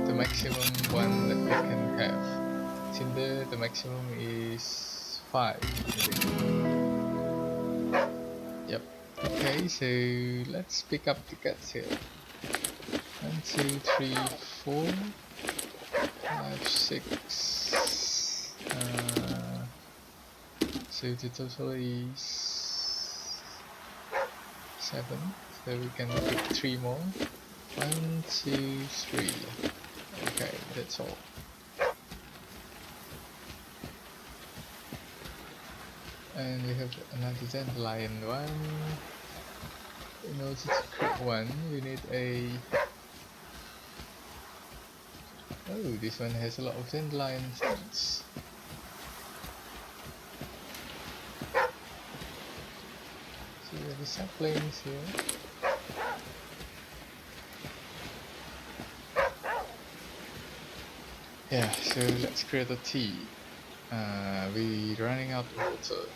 A: The maximum one that we can have. Tinder, the maximum is 5. Yep. Okay, so let's pick up the cattail. 1, 2, 3, 4, 5, 6. So the total is 7. So we can pick 3 more. 1, 2, 3. Okay, that's all. And we have another dandelion one. In order to create one, we need a... Oh, this one has a lot of dandelion things. So we have the saplings here. Yeah, so let's create a tea. We're running out of water.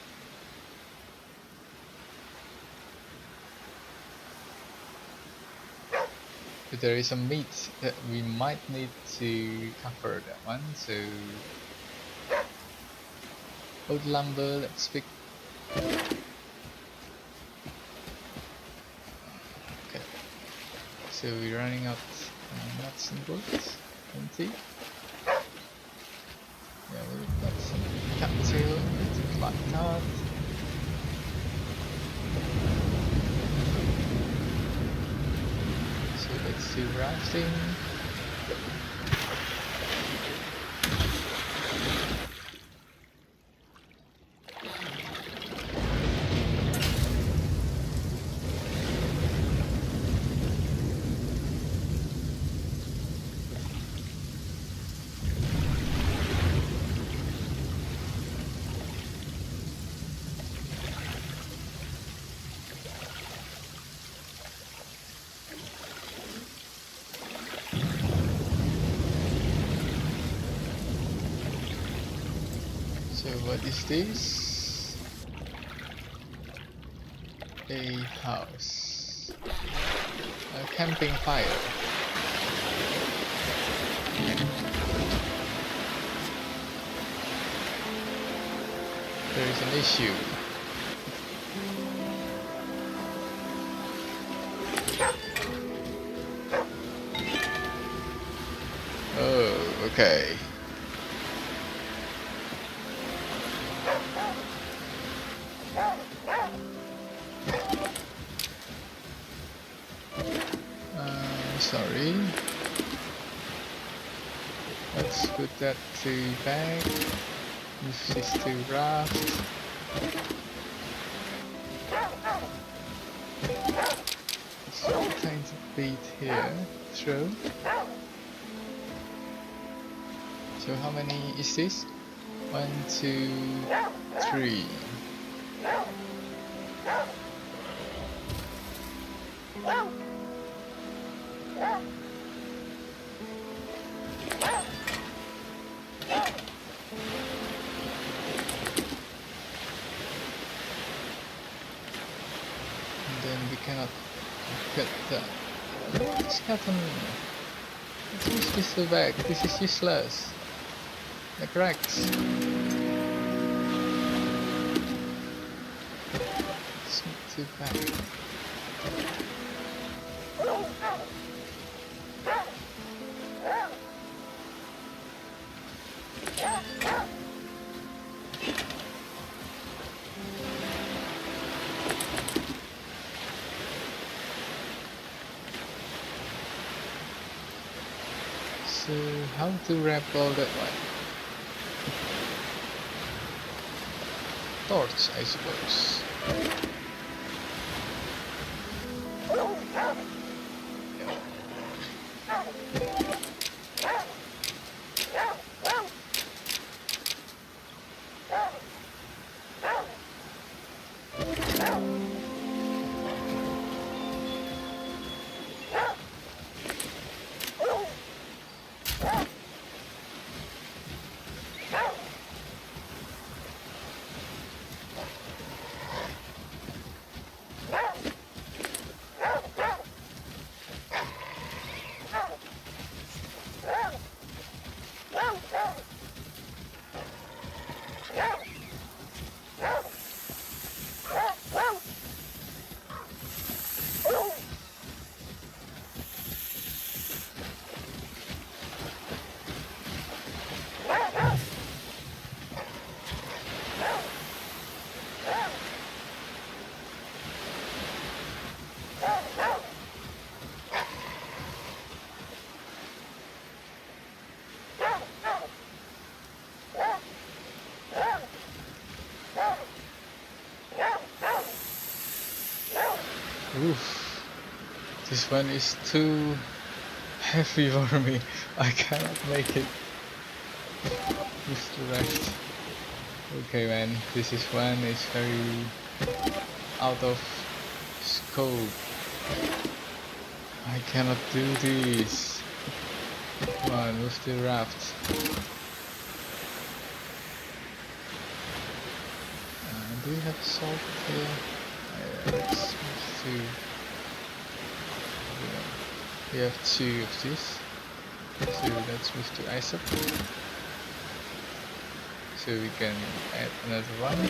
A: But there is some meat that we might need to cover that one, so old lumber, let's pick. Okay, so we're running out nuts and bolts, 20. Yeah, we've got some cattail, it's like that. So let's do rafting. what is this? A house. A camping fire. There is an issue. Oh, okay. Sorry. Let's put that to back. Move this to raft. Let's tiny bait here. Throw. So how many is this? 1, 2, 3. And then we cannot get that. What's happening? Let's use this back. This is useless. Like Rex. Let's move it back. So how to wrap all that one? Torch, I suppose. Oof, this one is too heavy for me. I cannot make it. Just the rest. Okay man, this is one is very out of scope. I cannot do this. Come on, move the raft. Do we have salt here? Let's move to. We have 2 of this. So let's move to ISOP. So we can add another one.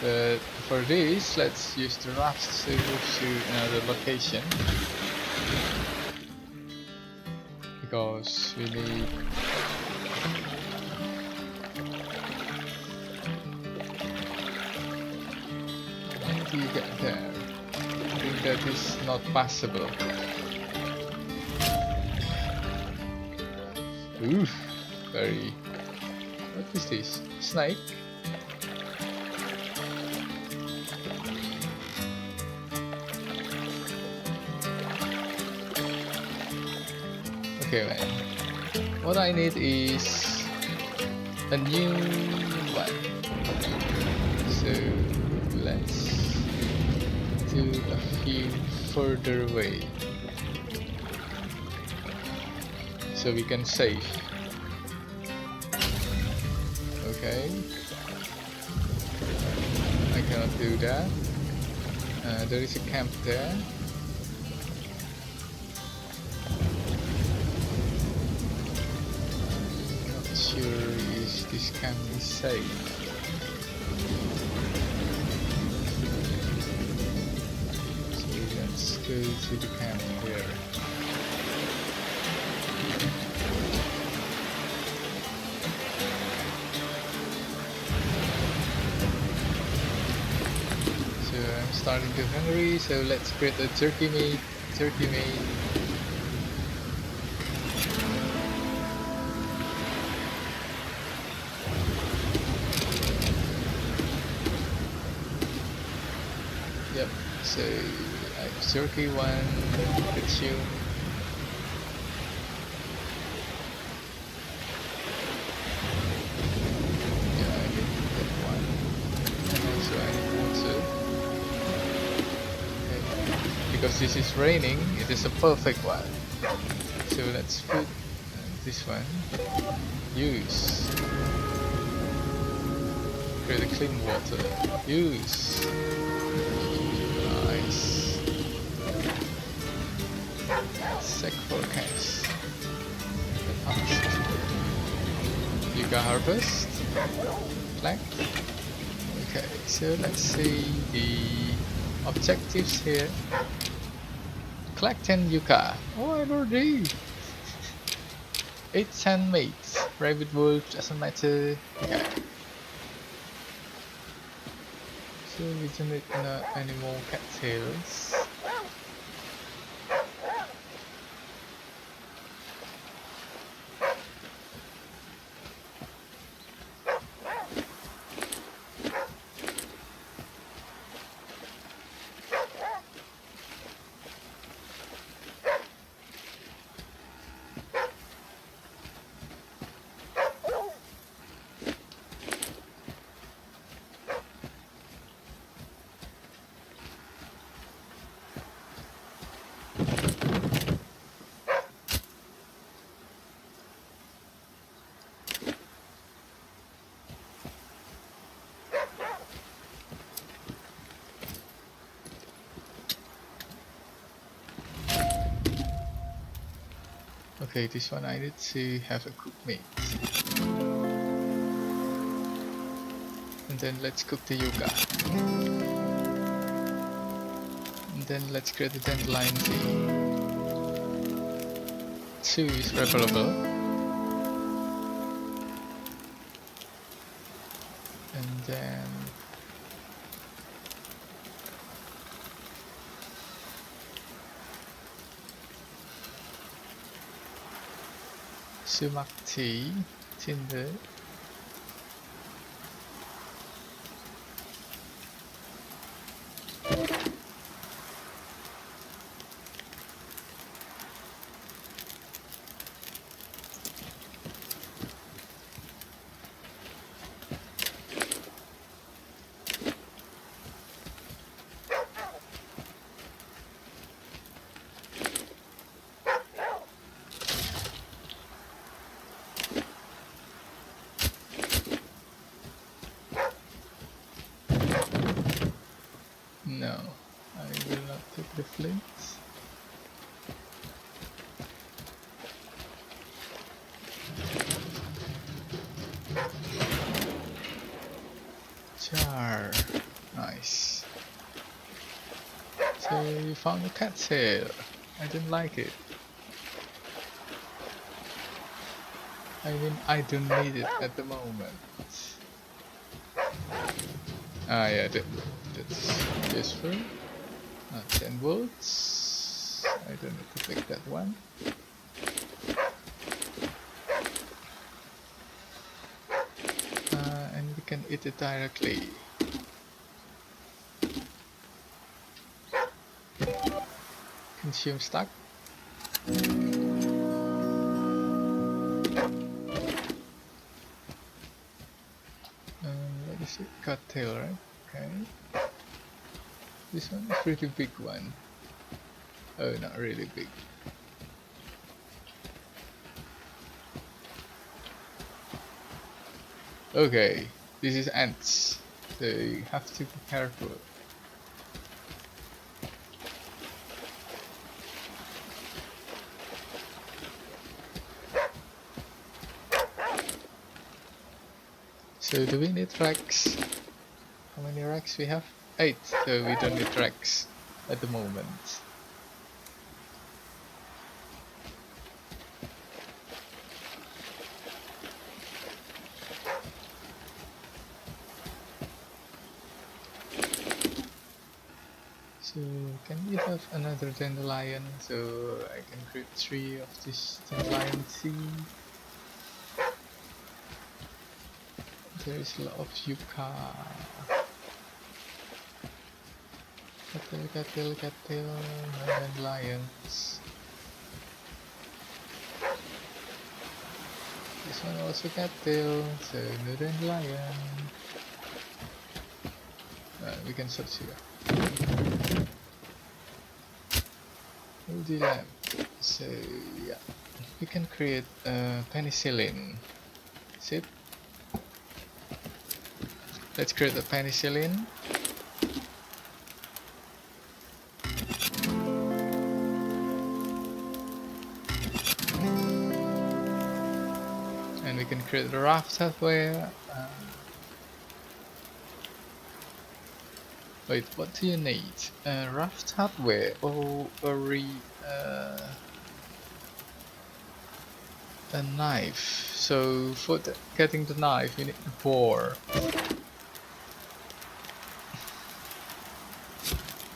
A: But for this, let's use the raft to move to another location. Because we need. How do you get there? I think that is not possible. Oof, very. What is this? Snake? Okay, man. What I need is a new one. So let's do a few further away. So we can save. Okay. cannot do that. There is a camp there. Not sure if this camp is safe. So let's go to the camp here. So I'm starting to hungry, so let's get the turkey meat. Turkey meat. Yep, so I have turkey one, consume. Yeah, I get that one. And also I need water. Okay. Because this is raining, it is a perfect one. So let's put this one. Use. Create a clean water. Use. Nice. Sec forecast. Yucca harvest. Collect. Okay, so let's see the objectives here. Collect 10 yucca. Oh, I already. 8 sandmates. Rabbit wolf doesn't matter. Okay. So we don't need any more cattails. Okay, this one I need to have a cooked meat. And then let's cook the yucca. And then let's create the dandelion tea. 2 is repairable. And then sumac tea, tinder. No, I will not take the flints. Char, nice. So you found a cat's hair. I didn't like it. I mean, I don't need it at the moment. Ah, yeah, that's useful. 10 volts. I don't need to pick that one. And we can eat it directly. Consume stock. What is it? Cocktail, right? Okay. This one is pretty big one. Oh, not really big. Okay, this is ants. so you have to be careful. So do we need racks? How many racks we have? 8, so we don't need racks at the moment. So can we have another dandelion? So I can create 3 of this dandelion seed. There is a lot of yucca. Cattle, no dandelions. This one also cattle, so no dandelion. We can search here. We'll do that. So yeah, we can create penicillin. See? Let's create a penicillin. And we can create a raft hardware. Wait, what do you need? Raft hardware or a knife. So for getting the knife, you need a boar,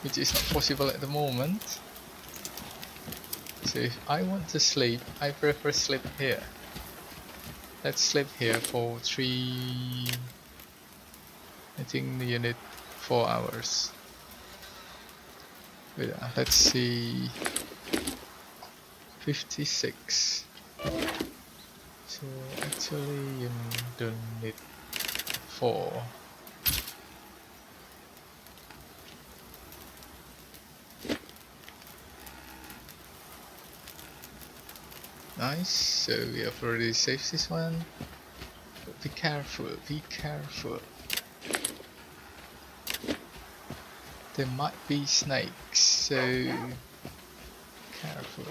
A: which is not possible at the moment. So if I want to sleep, I prefer sleep here. Let's sleep here for 3. I think you need 4 hours. Wait, let's see. 56. So actually you don't need 4. Nice, so we have already saved this one. But be careful, be careful. There might be snakes, so careful.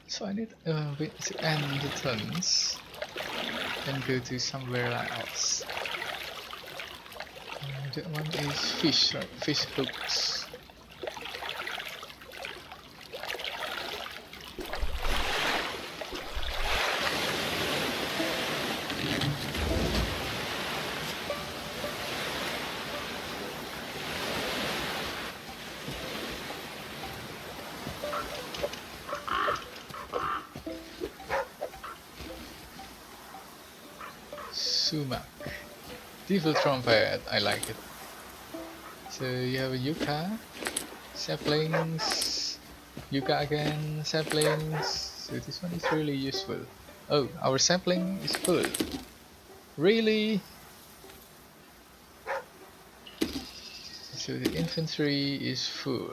A: So I need to end the turns and go to somewhere else. That one is fish, right? Fish hooks. Sumac. Devil trumpet, I like it. So you have a yucca, saplings, yucca again, saplings. So this one is really useful. Oh, our sapling is full. Really? So the inventory is full.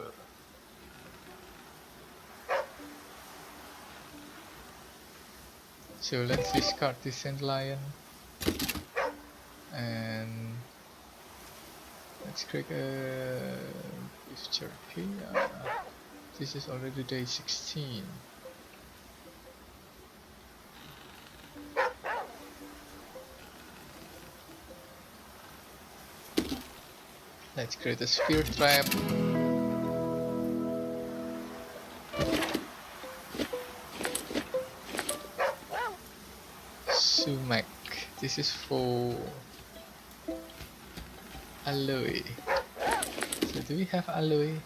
A: So let's discard this dandelion. And let's click beef jerky. This is already day 16. Let's create a spear trap. Sumac. This is for aloe. So do we have aloe?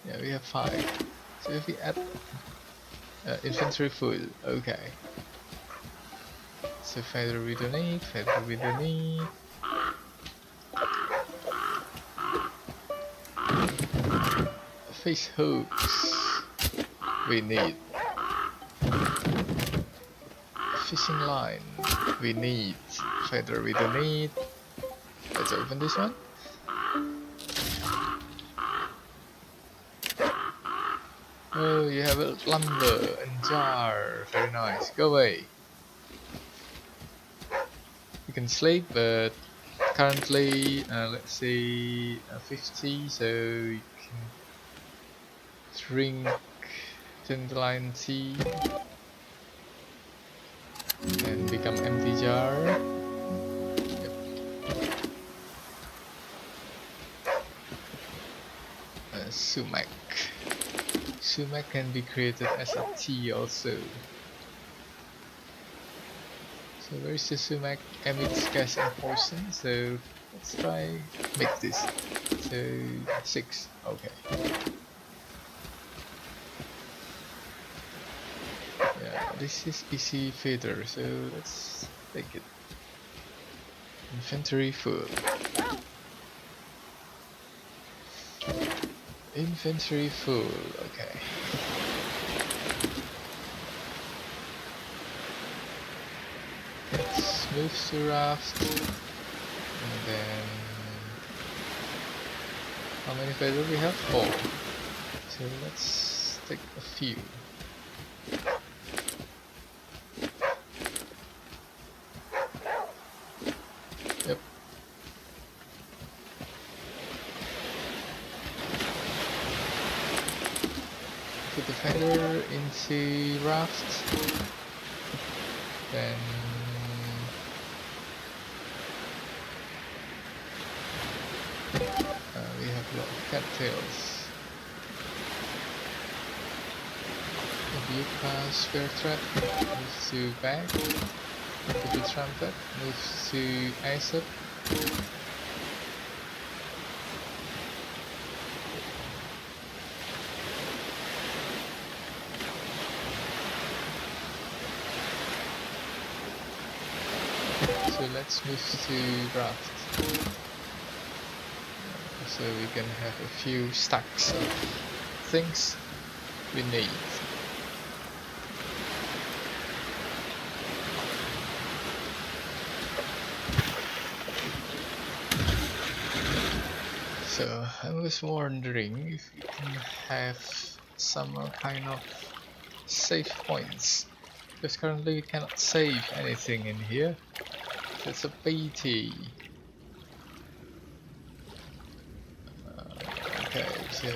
A: Yeah, we have 5. So if we add inventory full, okay. So feather we don't need, feather we don't need. Fish hooks we need. Fish missing line. We need feather. We don't need. Let's open this one. Oh, you have a lumber and jar. Very nice. Go away. You can sleep, but currently, let's say 50, so you can drink dandelion tea and become empty jar. Yep. Sumac. Sumac can be created as a tea also. So where is the sumac? Emits gas and poison, so let's try make this. So 6, okay. Yeah, this is easy feeder, so let's take it. Inventory full. Inventory full, okay. Let's move to raft, and then how many feathers we have? 4. So let's take a few. Yep. Put the feather into raft, then we have a lot of cattails. Yucca spare trap moves to bag. To the trumpet moves to Aesop. So let's move to raft. So we can have a few stacks of things we need. So I was wondering if we can have some kind of save points, because currently we cannot save anything in here. It's a pity. Okay, so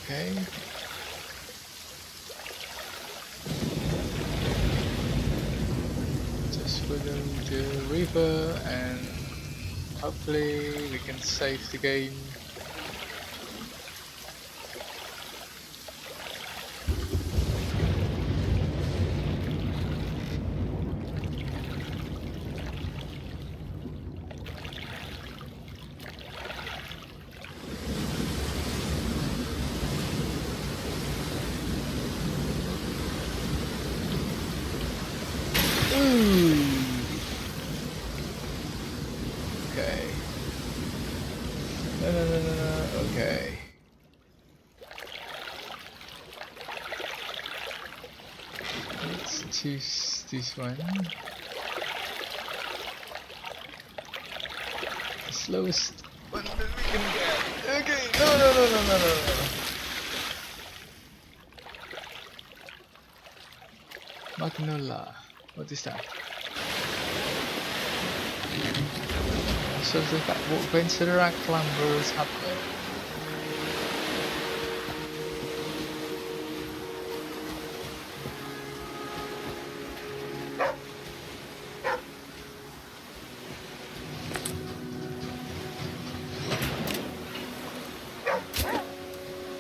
A: okay. Just follow the river and hopefully we can save the game. Okay. No. Okay. Let's choose this one. The slowest one that we can get. Okay. No. Magnolia. What is that? So the fact what consider our climbers happen.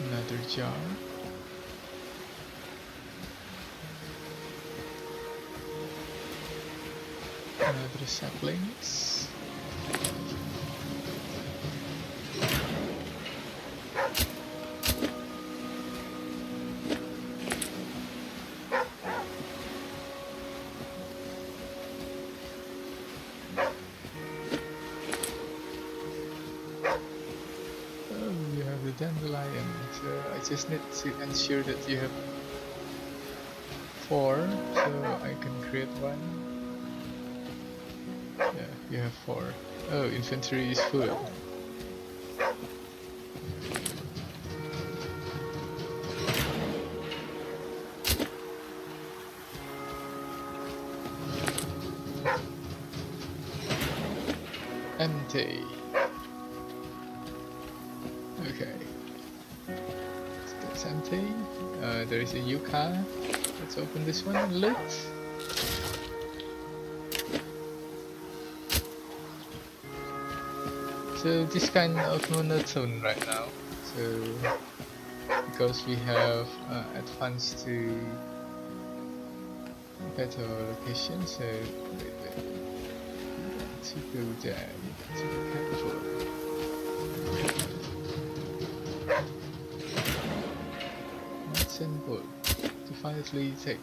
A: Another jar. The saplings. Oh, you have the dandelion. So I just need to ensure that you have 4, so I can create one. Yeah, you have 4. Oh, inventory is full. Empty. Okay. So that's empty. There is a yucca. Let's open this one and look. So this kind of monotone right now. So because we have advanced to better location, so wait. To go there, you need to be careful. Nuts and bolt. Definitely take.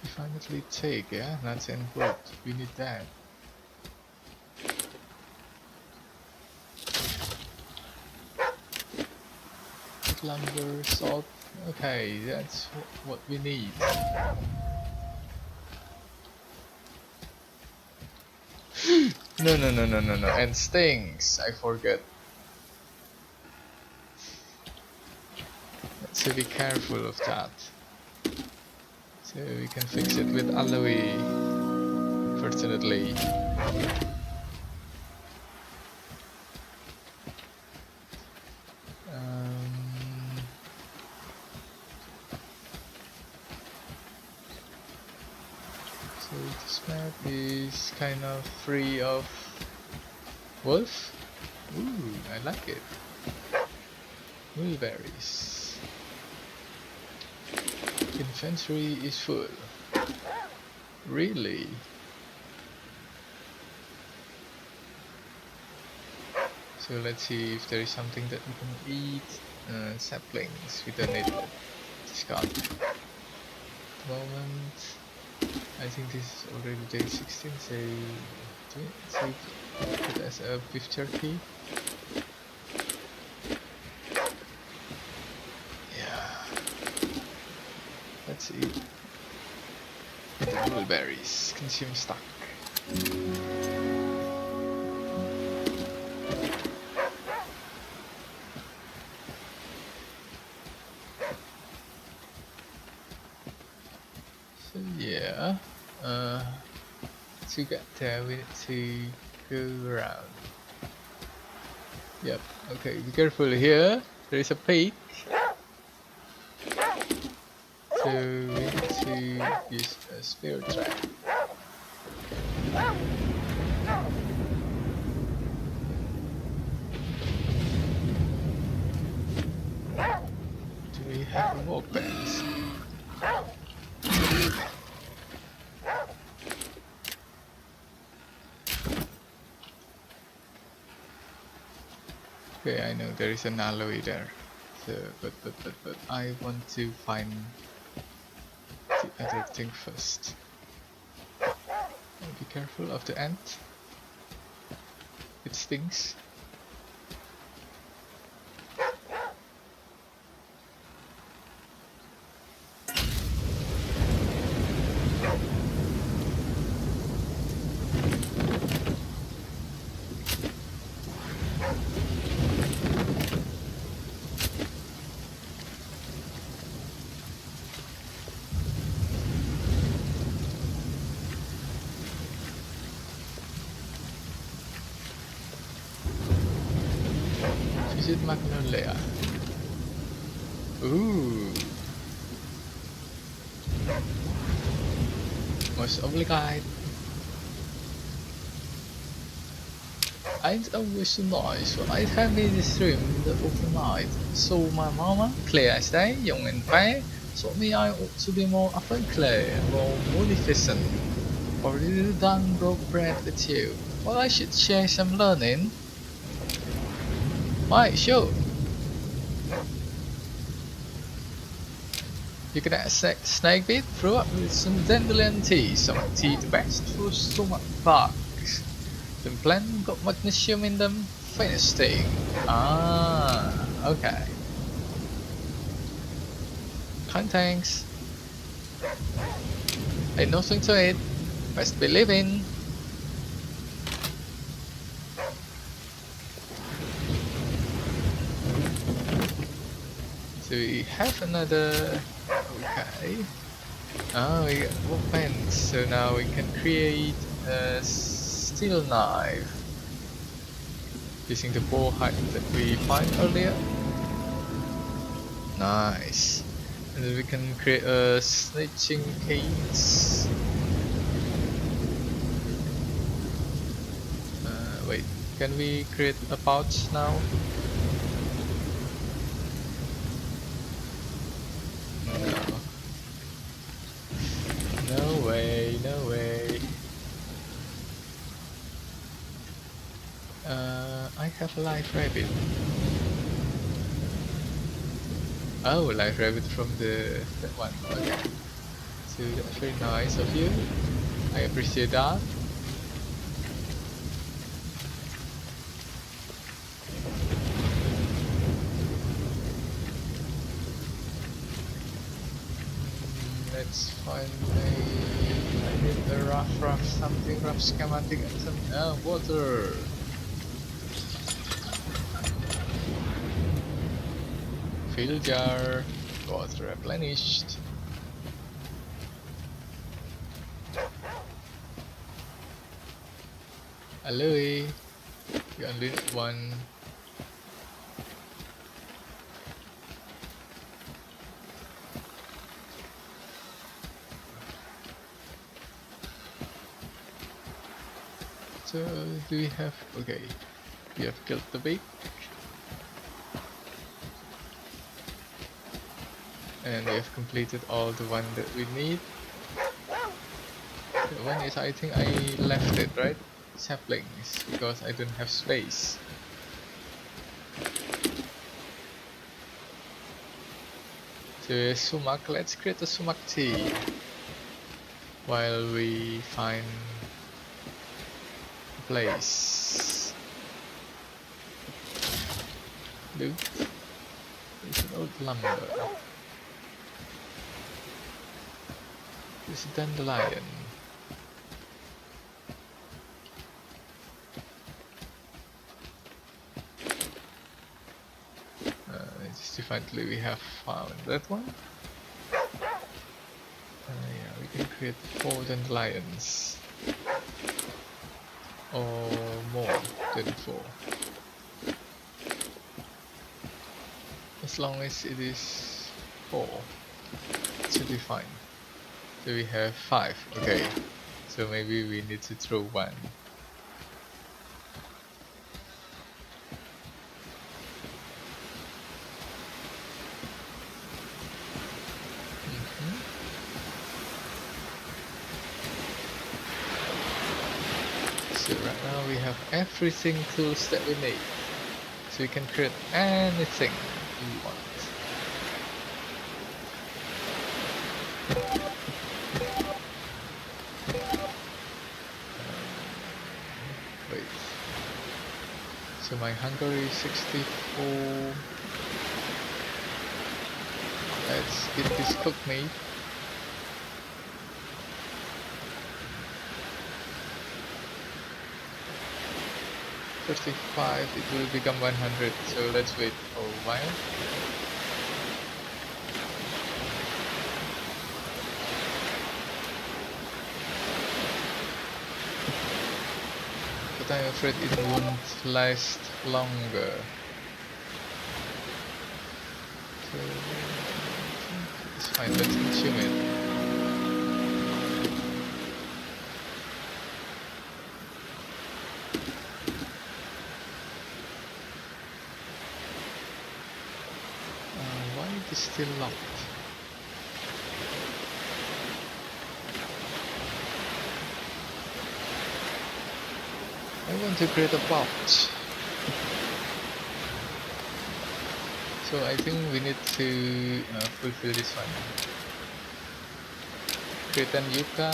A: Definitely take, yeah? Nuts and bolt. We need that. Lumber, salt. Okay, that's what we need. No. And stings. I forget. So be careful of that. So we can fix it with aloe. Fortunately. So this map is kind of free of wolf. Ooh, I like it. Mulberries. Inventory is full. Really? So let's see if there is something that we can eat. Saplings, we don't need to discard. At the moment, I think this is already day 16, so save it as a beef jerky. Yeah. Let's eat the blueberries. Consume stock. So yeah, to get there we need to go around. Yep, okay, be careful here, there is a pig. So we need to use a spear trap. Do we have a workbench? Okay, I know there is an aloe there. So, but I want to find the other thing first. Be careful of the ant. It stings. Visit Magnolia. Ooh. Most obligate. Ain't always so nice, but I'd have me this room the overnight. So my mama, clear as day, young and fair, taught me I ought to be more upper clear, more munificent. Already done broke bread with you. Well, I should share some learning. Why, sure. You can add snake bit, throw up with some dandelion tea, some tea the best for stomach bugs. The plant got magnesium in them, finest thing. Ah, okay. Kind thanks. Ain't nothing to it. Best be living. So we have another. Okay. Ah, we got more pens. So now we can create a steel knife using the boar hide that we find earlier. Nice. And then we can create a snitching case. Wait, can we create a pouch now? No. No way, no way. I have a live rabbit. Oh, live rabbit from that one. Okay. So that's very nice of you. I appreciate that. Let's find I need a rough something rough schematic and some water. Fill jar, water replenished. Aloe, you only need one. So do we have, okay, we have killed the beak. And we have completed all the one that we need. The one is, I think I left it, right? Saplings, because I don't have space. So sumac, let's create a sumac tea while we find a place. Loot. There's an old lumber. There's a dandelion. Just definitely we have found that one. Yeah, we can create 4 dandelions. Or more than 4. As long as it is 4, it should be fine. So we have 5, okay. So maybe we need to throw 1. So right now we have everything tools that we need. So we can create anything we want. Wait. So my hunger is 64. Let's get this cooked meat. It will become 100, so let's wait for a while. But I'm afraid it won't last longer. So it's fine, let's consume it. still locked? I want to create a pouch. So I think we need to fulfill this one. Create an yucca,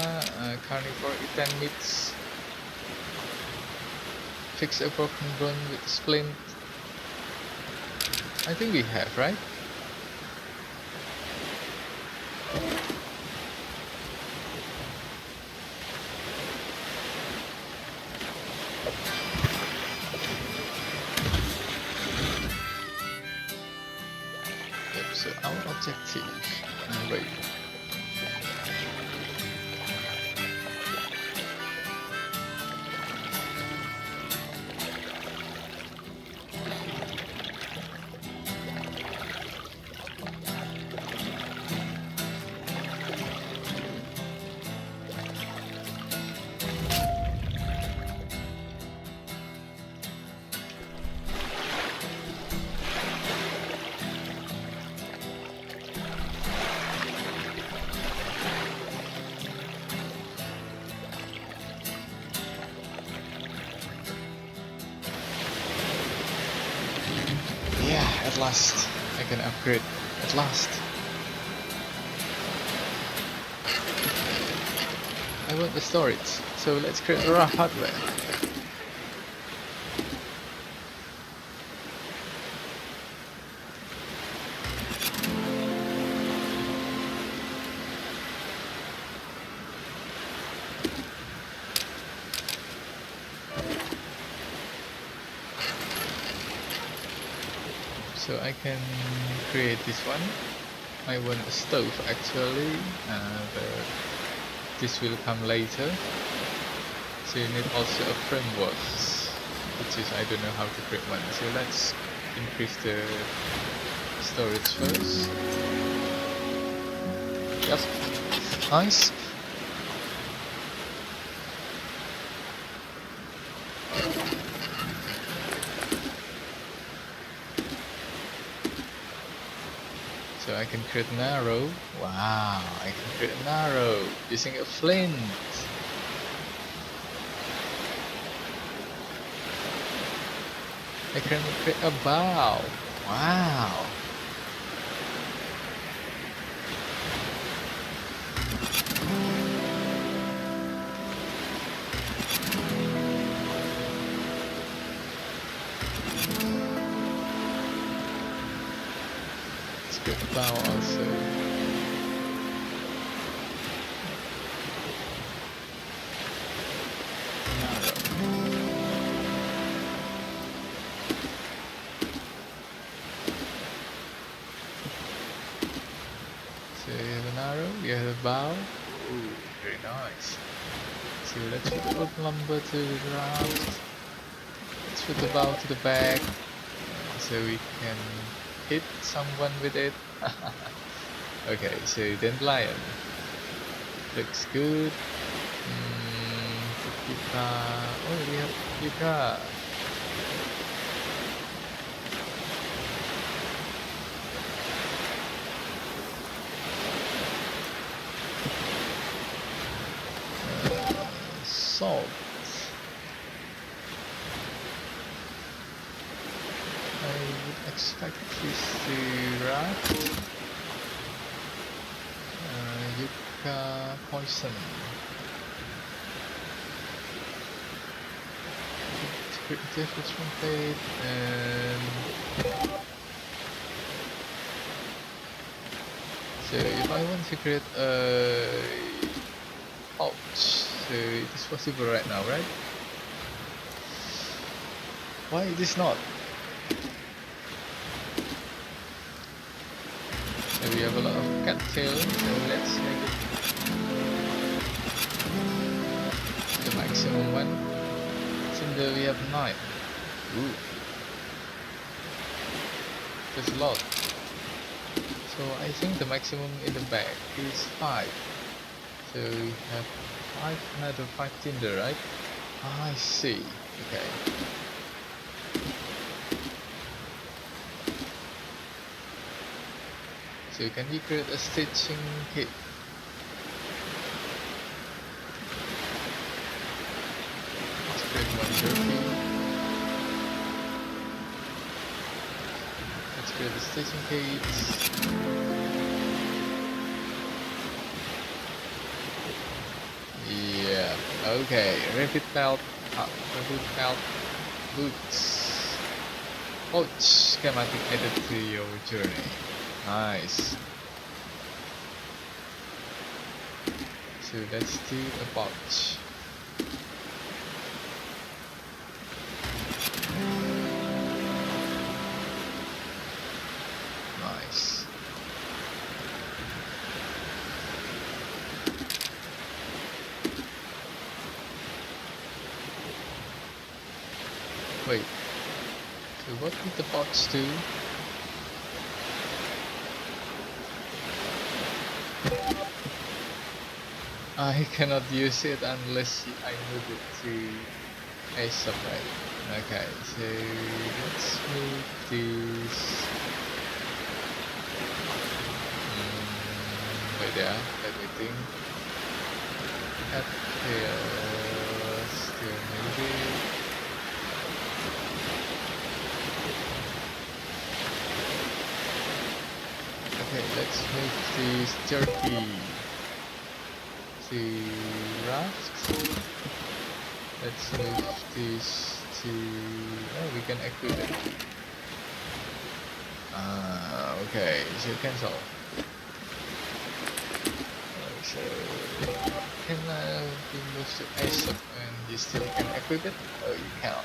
A: carnivore eaten meats. Fix a broken bone with splint. I think we have, right? Yep, so our objective. Wait. At last, I can upgrade. At last. I want the storage, so let's create the raw hardware. So I can create this one. I want a stove actually, but this will come later. So you need also a framework, which is I don't know how to create one. So let's increase the storage first. Yep, nice. So I can create an arrow. Wow, I can create an arrow using a flint. I can create a bow. Wow. Let's get the bow also. You have a bow. Ooh, very nice. So let's put the wood lumber to the ground. Let's put the bow to the back so we can hit someone with it. Okay, so dandelion. Looks good. Yucca. Oh, we have yucca. Salt. I would expect this to rot. Yucca poison. Difference from fate and so if I want to create a pouch, so it is possible right now, right? Why is this not? So we have a lot of cattail, so let's make it the maximum one. Since we have 9. Ooh. There's a lot. So I think the maximum in the bag is 5. So we have another 5 tinder, right? I see. Okay. So can you create a stitching kit? Let's create one jerky. Let's create a stitching kit. Yeah, okay. Rabbit belt boots. Pouch schematic added to your journey. Nice. So let's do a pouch. Nice. Wait. So what did the pouch do? I cannot use it unless I move it to a separate. Okay, so let's move this. Wait there, let me think. At here, still maybe. Okay, let's move this jerky to raft. Let's move this to... oh, we can equip it. Okay, so cancel. So can be moved to ASAP and you still can equip it? Oh, you cannot.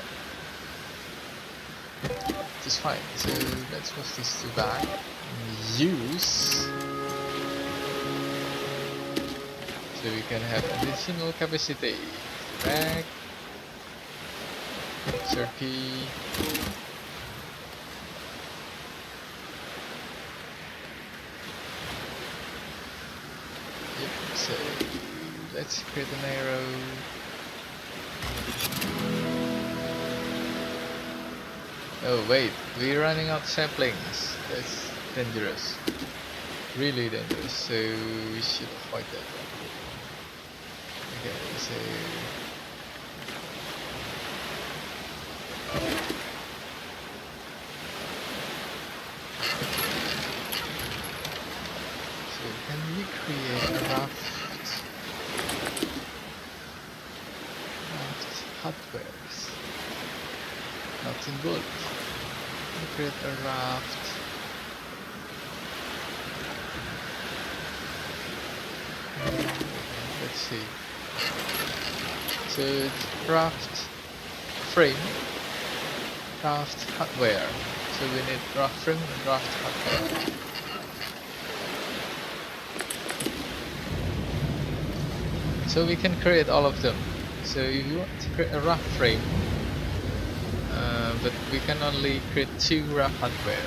A: It's fine. So let's move this to back. Use. So we can have additional capacity. Back. Turkey. Yep, so let's create an arrow. Oh wait, we're running out of saplings. That's dangerous. Really dangerous, so we should avoid that one. Okay, so can we create a raft hardwares? Not in gold. We create a raft. Let's see. So it's raft frame, raft hardware. So we need raft frame and raft hardware. So we can create all of them. So if you want to create a raft frame, but we can only create 2 raft hardware.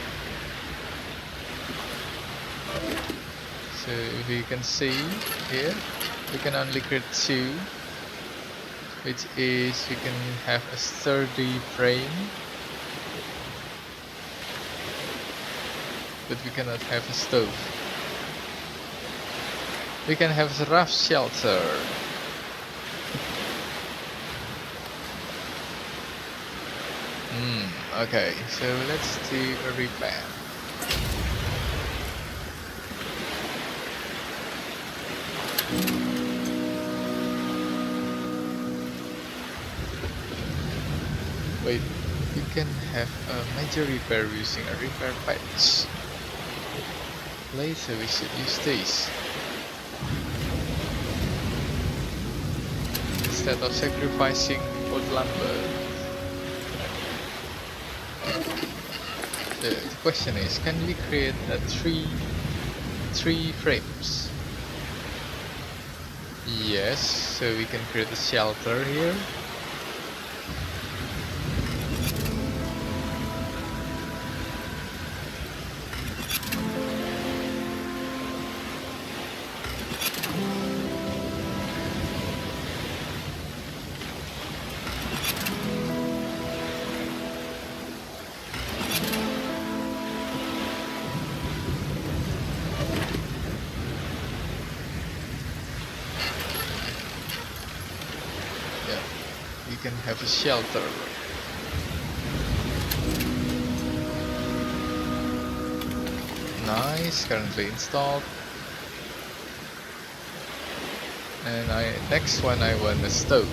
A: So if you can see here, we can only create 2, which is we can have a sturdy frame, but we cannot have a stove. We can have a raft shelter. Okay, so let's do a repair. Wait, you can have a major repair using a repair patch. Later we should use this instead of sacrificing wood lumber. The question is, can we create a three frames? Yes, so we can create a shelter here. can have a shelter. Nice, currently installed. And next one I want a stove.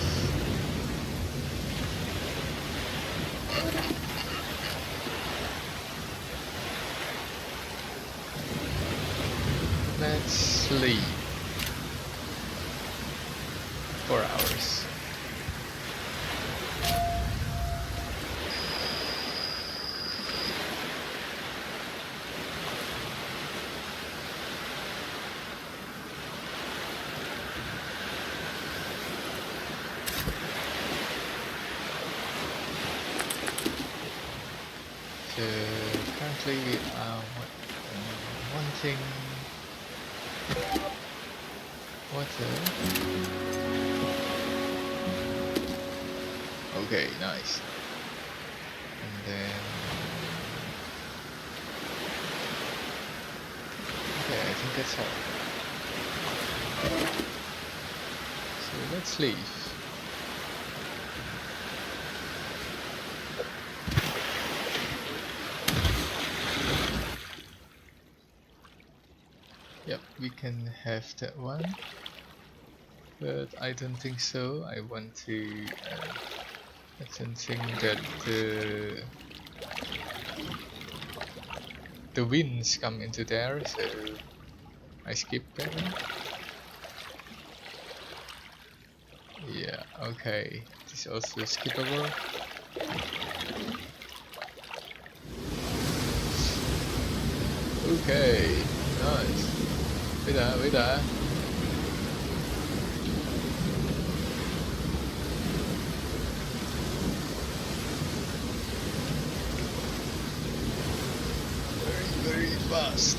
A: Let's sleep. 4 hours. So currently we are wanting water. Okay, nice. And then okay, I think that's all. So let's leave. Yep, we can have that one, but I don't think so. I want to. I don't think that the winds come into there, so I skip that one. Yeah, okay. This is also skippable. Okay, nice. Wait there, wait there. Very fast.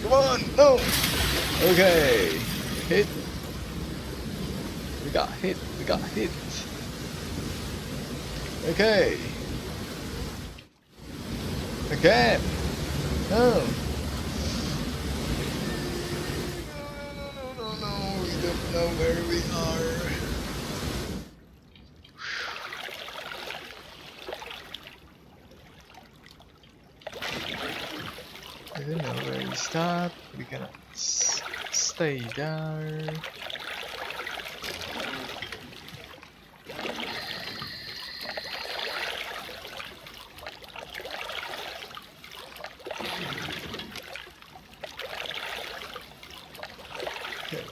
A: Come on, no! Okay, hit. We got hit, we got hit. Okay. Again. No. No, we don't know where we are. I don't know where we start. We cannot stay there. Okay.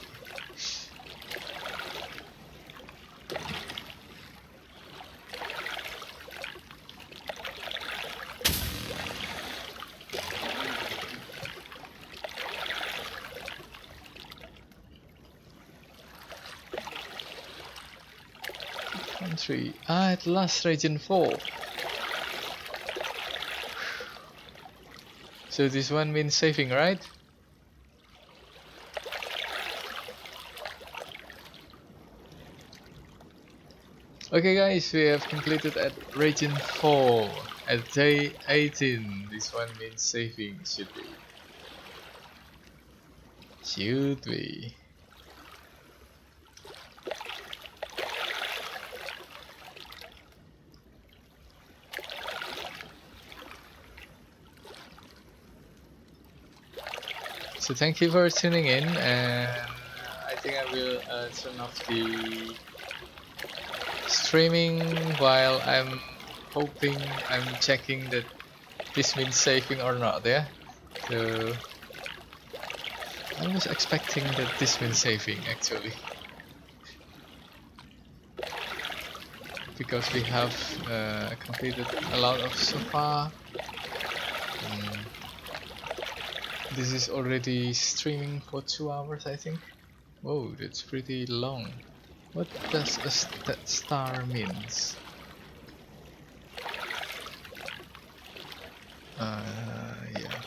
A: Country. At last, region 4. So this one means saving, right? Okay guys, we have completed at region 4 at day 18. This one means saving, should be. Should we? So thank you for tuning in, and I think I will turn off the streaming while I'm checking that this means saving or not, yeah? So I was expecting that this means saving actually, because we have completed a lot of so far. This is already streaming for 2 hours, I think. Whoa, that's pretty long. What does that star means? Yeah.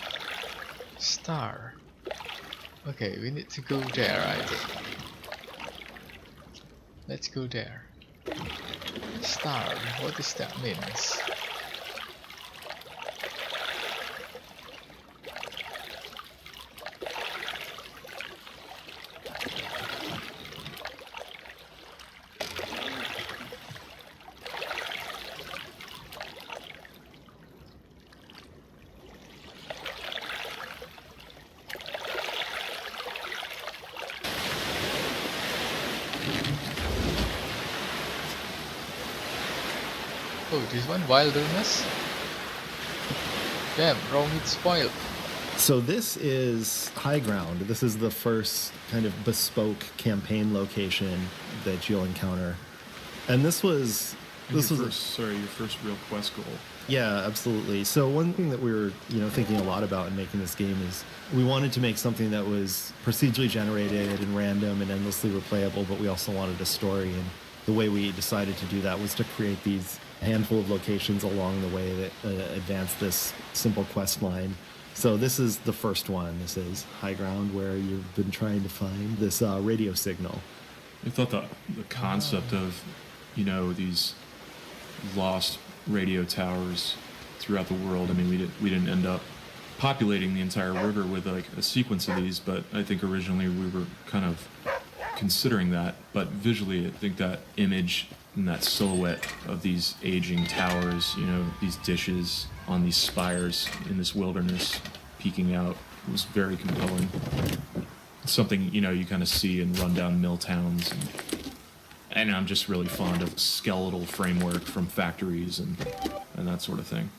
A: Star. Okay, we need to go there, I think. Let's go there. Star, what does that means? Oh, this one, wilderness. Damn, raw meat spoiled.
D: So this is High Ground. This is the first kind of bespoke campaign location that you'll encounter. And this was
E: Your first real quest goal.
D: Yeah, absolutely. So one thing that we were, thinking a lot about in making this game is we wanted to make something that was procedurally generated and random and endlessly replayable, but we also wanted a story. And the way we decided to do that was to create these handful of locations along the way that advance this simple quest line. So this is the first one. This is High Ground, where you've been trying to find this radio signal.
E: I thought the concept of, these lost radio towers throughout the world. I mean, we didn't end up populating the entire river with like a sequence of these, but I think originally we were kind of considering that. But visually, I think that image and that silhouette of these aging towers, these dishes on these spires in this wilderness peeking out was very compelling. It's something, you kind of see in rundown mill towns. And I'm just really fond of skeletal framework from factories and that sort of thing.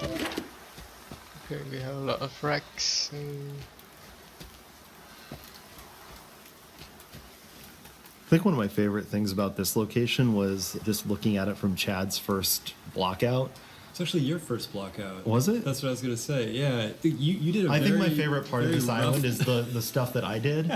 A: Okay, we have a lot of wrecks.
D: I think one of my favorite things about this location was just looking at it from Chad's first block out.
F: It's actually your first block out.
D: Was it?
F: That's what I was going to say. Yeah, I think you did a
D: I
F: very,
D: think my favorite part of
F: very
D: this
F: rough-
D: island is the stuff that I did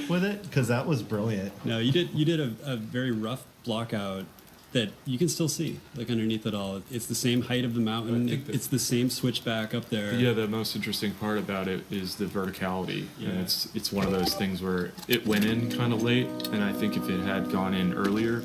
D: with it, because that was brilliant.
F: No, you did a very rough block out that you can still see, like underneath it all. It's the same height of the mountain.
E: I think
F: It's the same switchback up there.
E: Yeah, the most interesting part about it is the verticality.
F: Yeah.
E: And it's one of those things where it went in kind of late, and I think if it had gone in earlier,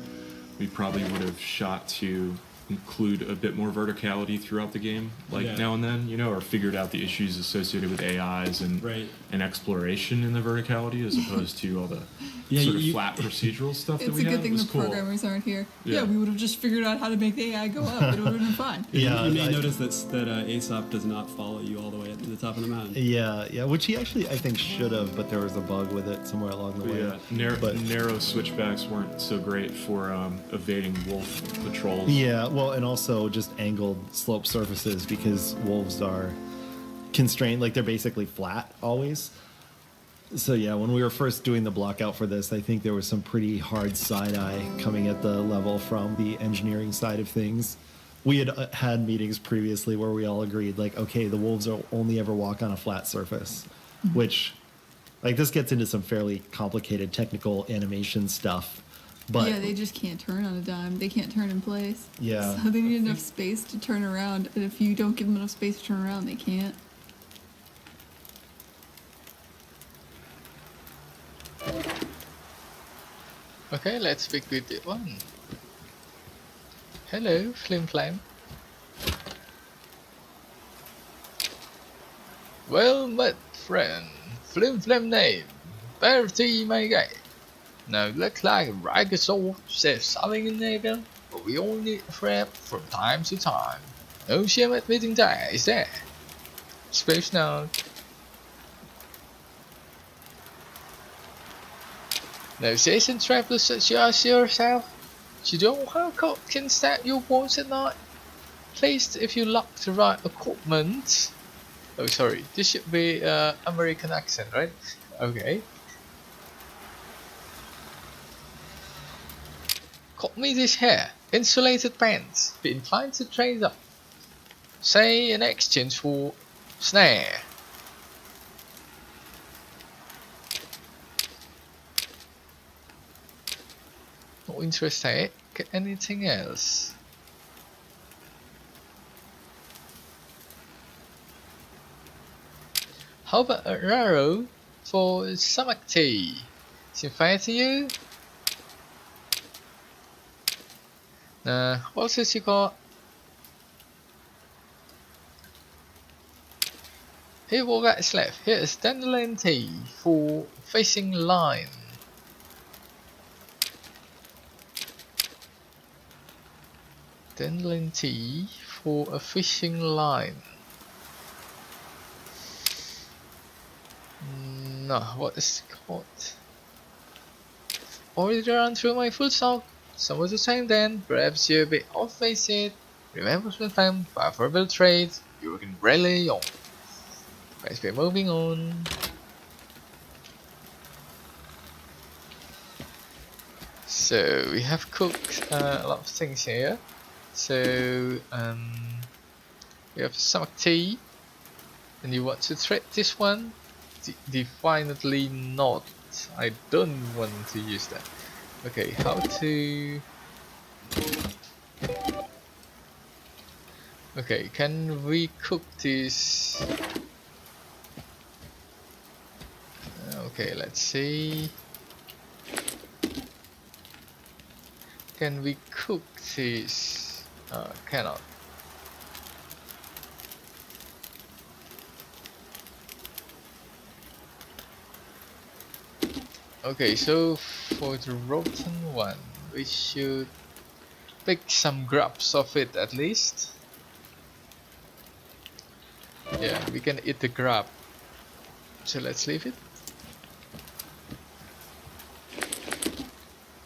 E: we probably would have shot to include a bit more verticality throughout the game, like
F: Yeah.
E: now and then, or figured out the issues associated with AIs and
F: Right.
E: and exploration in the verticality as opposed to all the
F: Yeah,
E: sort of
F: you-
E: flat procedural stuff that
B: It's
E: we
B: a
E: have.
B: good thing
E: It
B: the
E: was cool.
B: programmers aren't here.
E: Yeah.
B: Yeah, we would have just figured out how to make the AI go up. It would have been fun.
D: Yeah,
F: You may
D: I-
F: notice that Aesop does not follow you all the way up to the top of the mountain.
D: Yeah, which he actually, I think, should have, but there was a bug with it somewhere along the
E: But
D: way.
E: yeah,
D: But-
E: narrow switchbacks weren't so great for evading wolf patrols.
D: Yeah, well, and also just angled slope surfaces, because wolves are constrained, like they're basically flat always. So yeah, when we were first doing the block out for this, I think there was some pretty hard side eye coming at the level from the engineering side of things. We had had meetings previously where we all agreed, like, okay, the wolves will only ever walk on a flat surface, which, like, this gets into some fairly complicated technical animation stuff. But
B: yeah, they just can't turn on a dime. They can't turn in place.
D: Yeah.
B: So they need enough space to turn around. And if you don't give them enough space to turn around, they can't.
A: Okay, let's pick with it one. Hello, Flim Flam. Well met, friend. Flim Flam name. Bertie my guy. Now look like Ragasaur says something in there, but we all need a friend from time to time. No shame admitting that, is there? Space note. No season travelers such as yourself. You don't have cock can stab your bones at night. Pleased if you lock the right equipment. Oh sorry, this should be American accent, right? Okay. Cut me this hair, insulated pants, be inclined to trade up. Say in exchange for snare. Not interested. Get anything else? How about a arrow for stomach tea? Seem fair to you? What else you got? Here what that's left. Here is dandelion tea for fishing line. Dandelion tea for a fishing line. No, what is it called? Already run through my full stock. some of the time then, perhaps you're a bit off base it. Remember sometime, favorable trades, you can rely on. Let's be moving on. So we have cooked a lot of things here. So we have stomach tea, and you want to trade this one? Definitely not. I don't want to use that. Okay, how to? Okay, can we cook this? Okay, let's see. Can we cook this? Cannot. Okay, so for the rotten one, we should pick some grubs of it at least. Yeah, we can eat the grub. So let's leave it.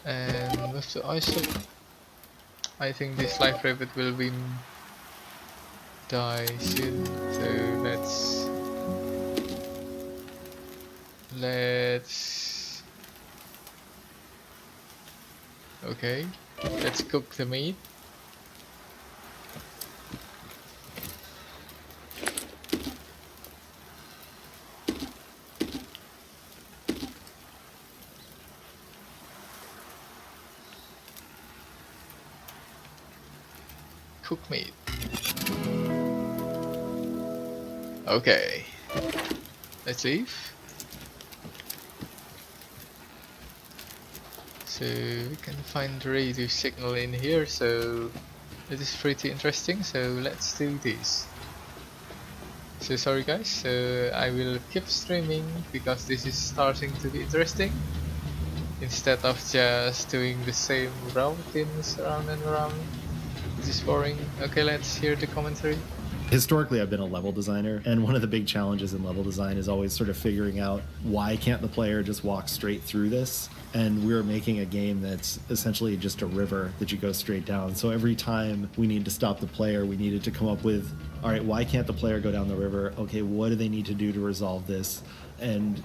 A: And with the iso, I think this life rabbit will be die soon. So let's okay. Let's cook the meat. Cook meat. Okay. Let's leave. So we can find radio signal in here, so it is pretty interesting, so let's do this. So sorry guys, so I will keep streaming because this is starting to be interesting instead of just doing the same routines around and around. This is boring. Okay, let's hear the commentary.
D: Historically, I've been a level designer, and one of the big challenges in level design is always sort of figuring out why can't the player just walk straight through this. And we're making a game that's essentially just a river that you go straight down. So every time we need to stop the player, we needed to come up with, all right, why can't the player go down the river? Okay, what do they need to do to resolve this? And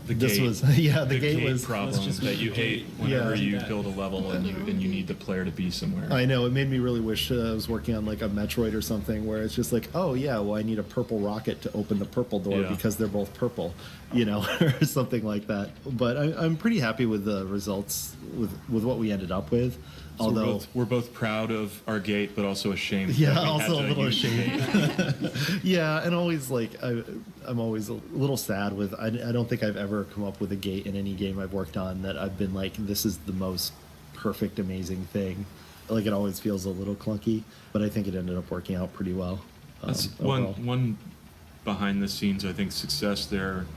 E: The
D: this
E: gate.
D: was yeah, the gate was
E: problems that you hate whenever you build a level and you need the player to be somewhere.
D: I know, it made me really wish I was working on like a Metroid or something where it's just like, oh yeah, well I need a purple rocket to open the purple door because they're both purple, you know, or something like that. But I'm pretty happy with the results with what we ended up with.
E: So
D: Although
E: we're both proud of our gate, but also ashamed.
D: yeah,
E: that we
D: also a
E: had to
D: little
E: use the
D: ashamed.
E: gate.
D: Yeah, and always like I'm always a little sad with I don't think I've ever come up with a gate in any game I've worked on that I've been like, this is the most perfect, amazing thing. Like it always feels a little clunky, but I think it ended up working out pretty well.
E: That's
D: overall.
E: one behind the scenes, I think, success there,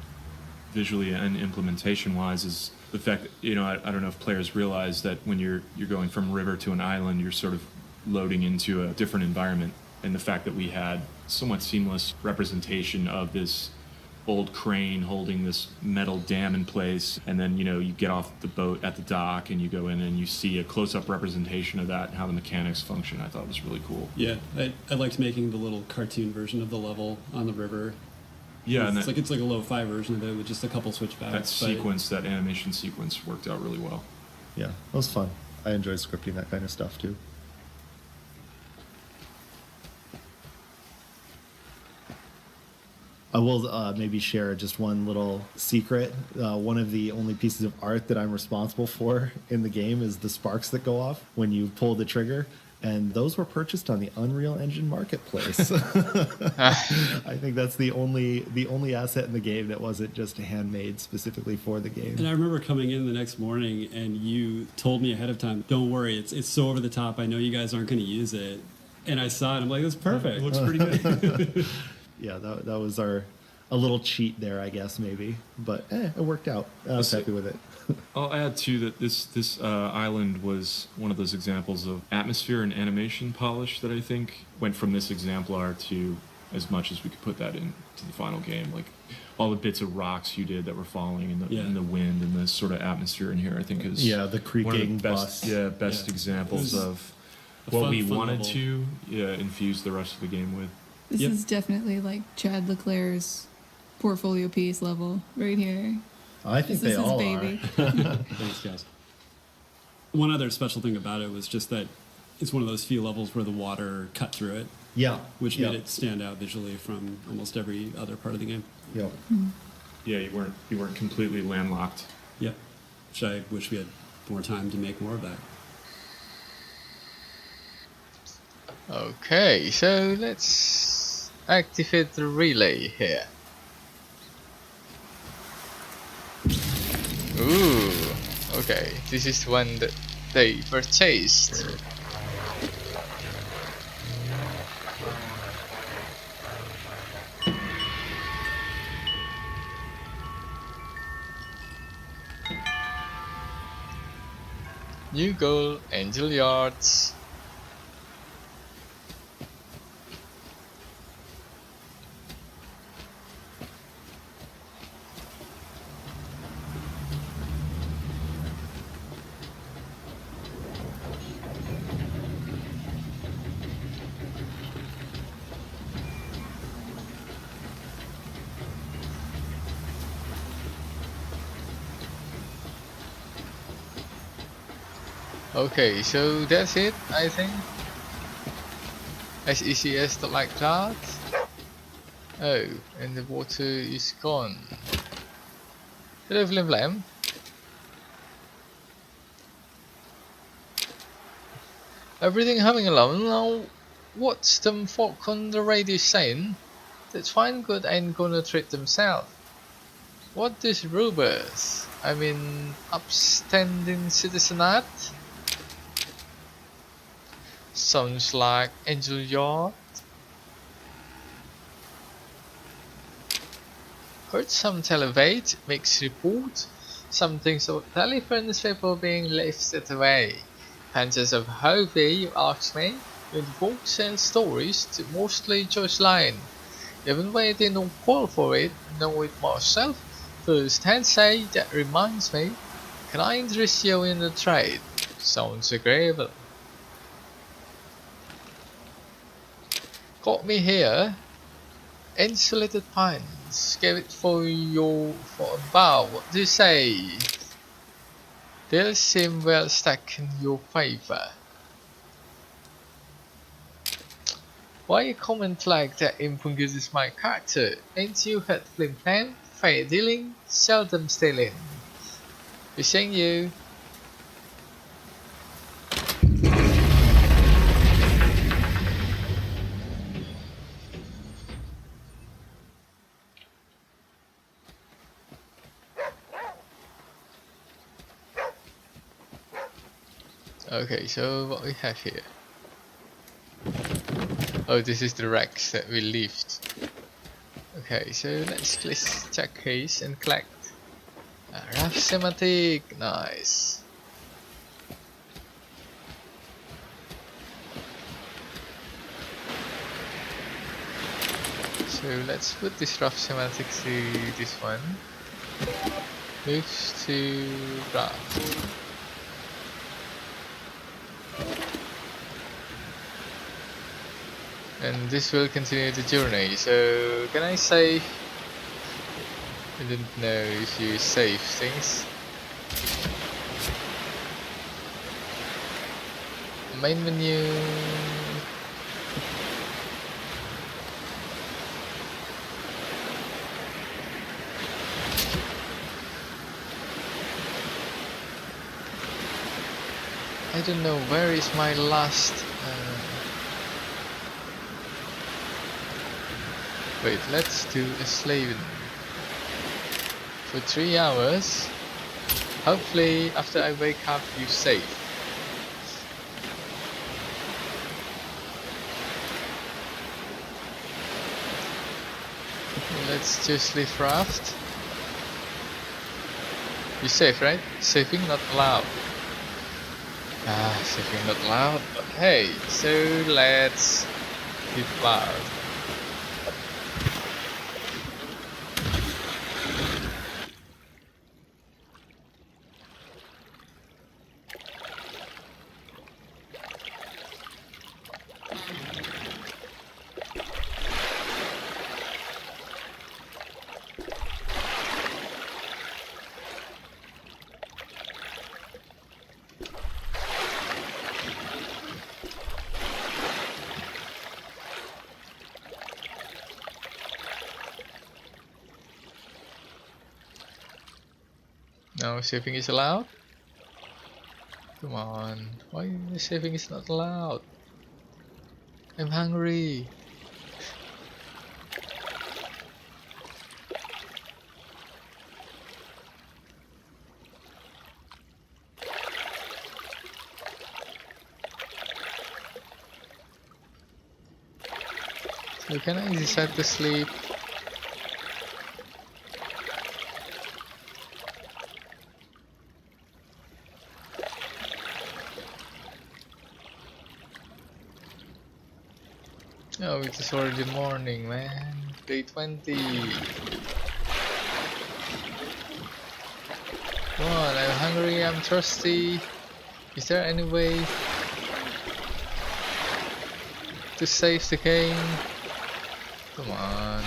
E: visually and implementation wise, is the fact that, you know, I don't know if players realize that when you're going from river to an island, you're sort of loading into a different environment, and the fact that we had somewhat seamless representation of this old crane holding this metal dam in place, and then, you know, you get off the boat at the dock and you go in and you see a close-up representation of that and how the mechanics function. I thought was really cool.
F: Yeah, I liked making the little cartoon version of the level on the river.
E: Yeah, and
F: it's like a lo-fi version of it with just a couple switchbacks.
E: that animation sequence worked out really well.
D: Yeah, it was fun. I enjoyed scripting that kind of stuff too. I will maybe share just one little secret. One of the only pieces of art that I'm responsible for in the game is the sparks that go off when you pull the trigger. And those were purchased on the Unreal Engine marketplace. I think that's the only asset in the game that wasn't just handmade specifically for the game.
F: And I remember coming in the next morning and you told me ahead of time, don't worry, it's so over the top, I know you guys aren't going to use it. And I saw it, I'm like, that's perfect.
E: It looks pretty good.
D: Yeah, that was a little cheat there, I guess, maybe. But it worked out. I was happy with it.
E: I'll add too that this island was one of those examples of atmosphere and animation polish that I think went from this exemplar to as much as we could put that into the final game. Like all the bits of rocks you did that were falling, and the wind and the sort of atmosphere in here, I think is
D: the
E: one of the
D: creaking
E: best,
D: bus.
E: best
F: Yeah.
E: examples
F: It was
E: of
F: a
E: what
F: fun
E: we wanted
F: level.
E: to infuse the rest of the game with.
B: This
F: Yep.
B: is definitely like Chad Leclerc's portfolio piece level right here.
D: I think
B: This
D: they
B: is his
D: all
B: baby.
F: Thanks, guys. One other special thing about it was just that it's one of those few levels where the water cut through it,
D: Yeah.
F: which made it stand out visually from almost every other part of the game.
D: Yep.
E: Yeah, you weren't completely landlocked.
F: Yeah, which I wish we had more time to make more of that.
A: Okay, so let's activate the relay here. Ooh, okay, this is the one that they purchased. New goal, Angel Yards. Okay, so that's it, I think. As easy as like that. Oh, and the water is gone. Hello, Flim Flam. Everything humming along now. What's them folk on the radio saying? That fine good ain't gonna treat themselves. What is Rubers? I mean, upstanding citizen at? Sounds like Angel Yard. Heard some televate makes report. Something so telephone people being lifted away. Chances of Hovey, you ask me, in books and stories to mostly Joyce Line. Even when they don't call for it, know it myself. First hand say that reminds me. Can I interest you in the trade? Sounds agreeable. Got me here. Insulated pines. Gave it for you for about. What do you say? They'll seem well stacked in your favor. Why you comment like that impunguses my character? Ain't you heard flim flam? Fair dealing, seldom stealing. Wishing you. Okay, so what we have here. Oh, this is the wrecks that we left. Okay, so let's check case and collect. Rough semantic, nice. So let's put this rough semantic to this one. Moves to raft. And this will continue the journey. So can I save? I didn't know if you save things. Main menu. I don't know where is my last. Wait, let's do a slaving for 3 hours. Hopefully, after I wake up, you save. Let's just leave raft. You save, right? Saving not allowed. Saving not allowed. Okay, so let's leave raft. No saving is allowed? Come on, why the saving is not allowed? I'm hungry. So can I decide to sleep? Oh, it is already morning, man. Day 20. Come on, I'm hungry, I'm thirsty. Is there any way to save the game? Come on.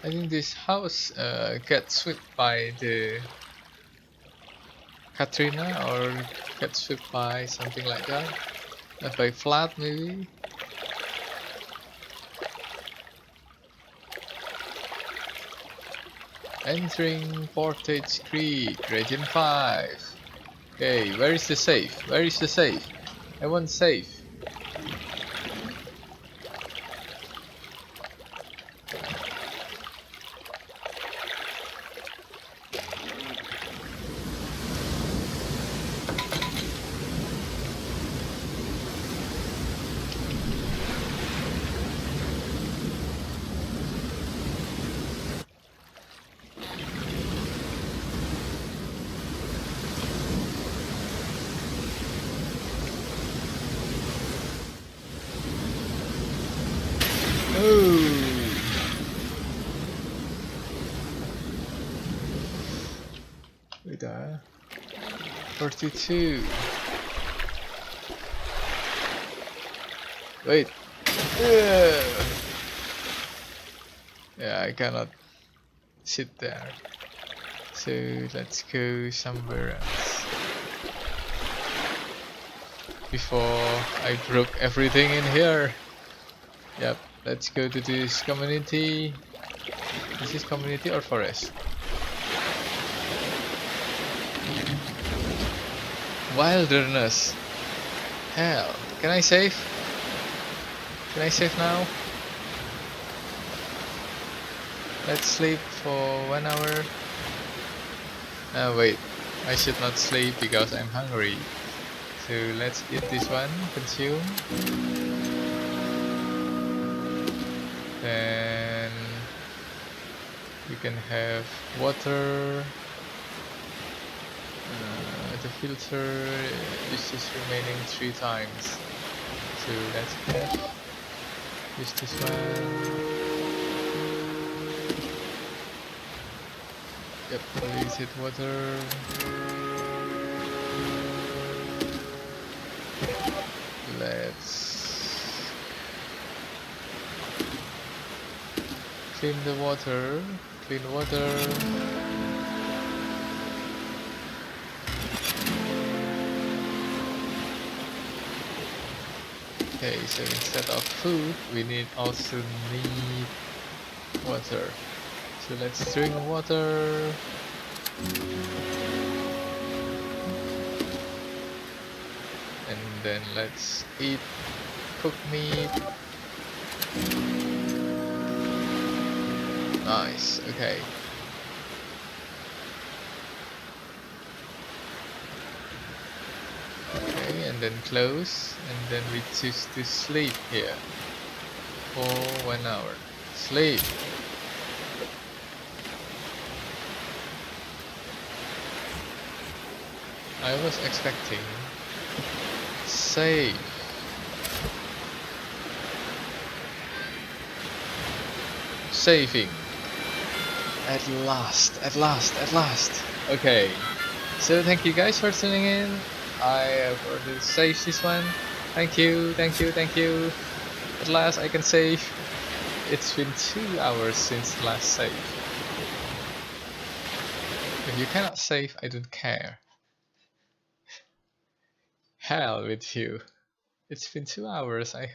A: I think this house gets swept by the Katrina, or gets swept by something like that. By flood maybe. Entering Portage Creek, Region 5. Okay, where is the safe? Where is the safe? I want safe. Wait, 42. Wait. Yeah, I cannot sit there. So let's go somewhere else. Before I broke everything in here. Yep, let's go to this community. Is this community or forest? Wilderness. Hell, can I save? Can I save now? Let's sleep for 1 hour. Wait, I should not sleep because I'm hungry. So let's eat this one, consume. Then we can have water. The filter is just remaining 3 times. So let's use this one. Yep, release it water. Let's clean the water. Clean water. Okay, so instead of food, we also need water. So let's drink water. And then let's eat cooked meat. Nice, okay. Okay, and then close, and then we choose to sleep here for 1 hour. Sleep. I was expecting save. Saving. At last, at last, at last. Okay. So thank you guys for tuning in. I have already saved this one. Thank you, thank you, thank you. At last I can save. It's been 2 hours since the last save. If you cannot save, I don't care. Hell with you. It's been 2 hours, I have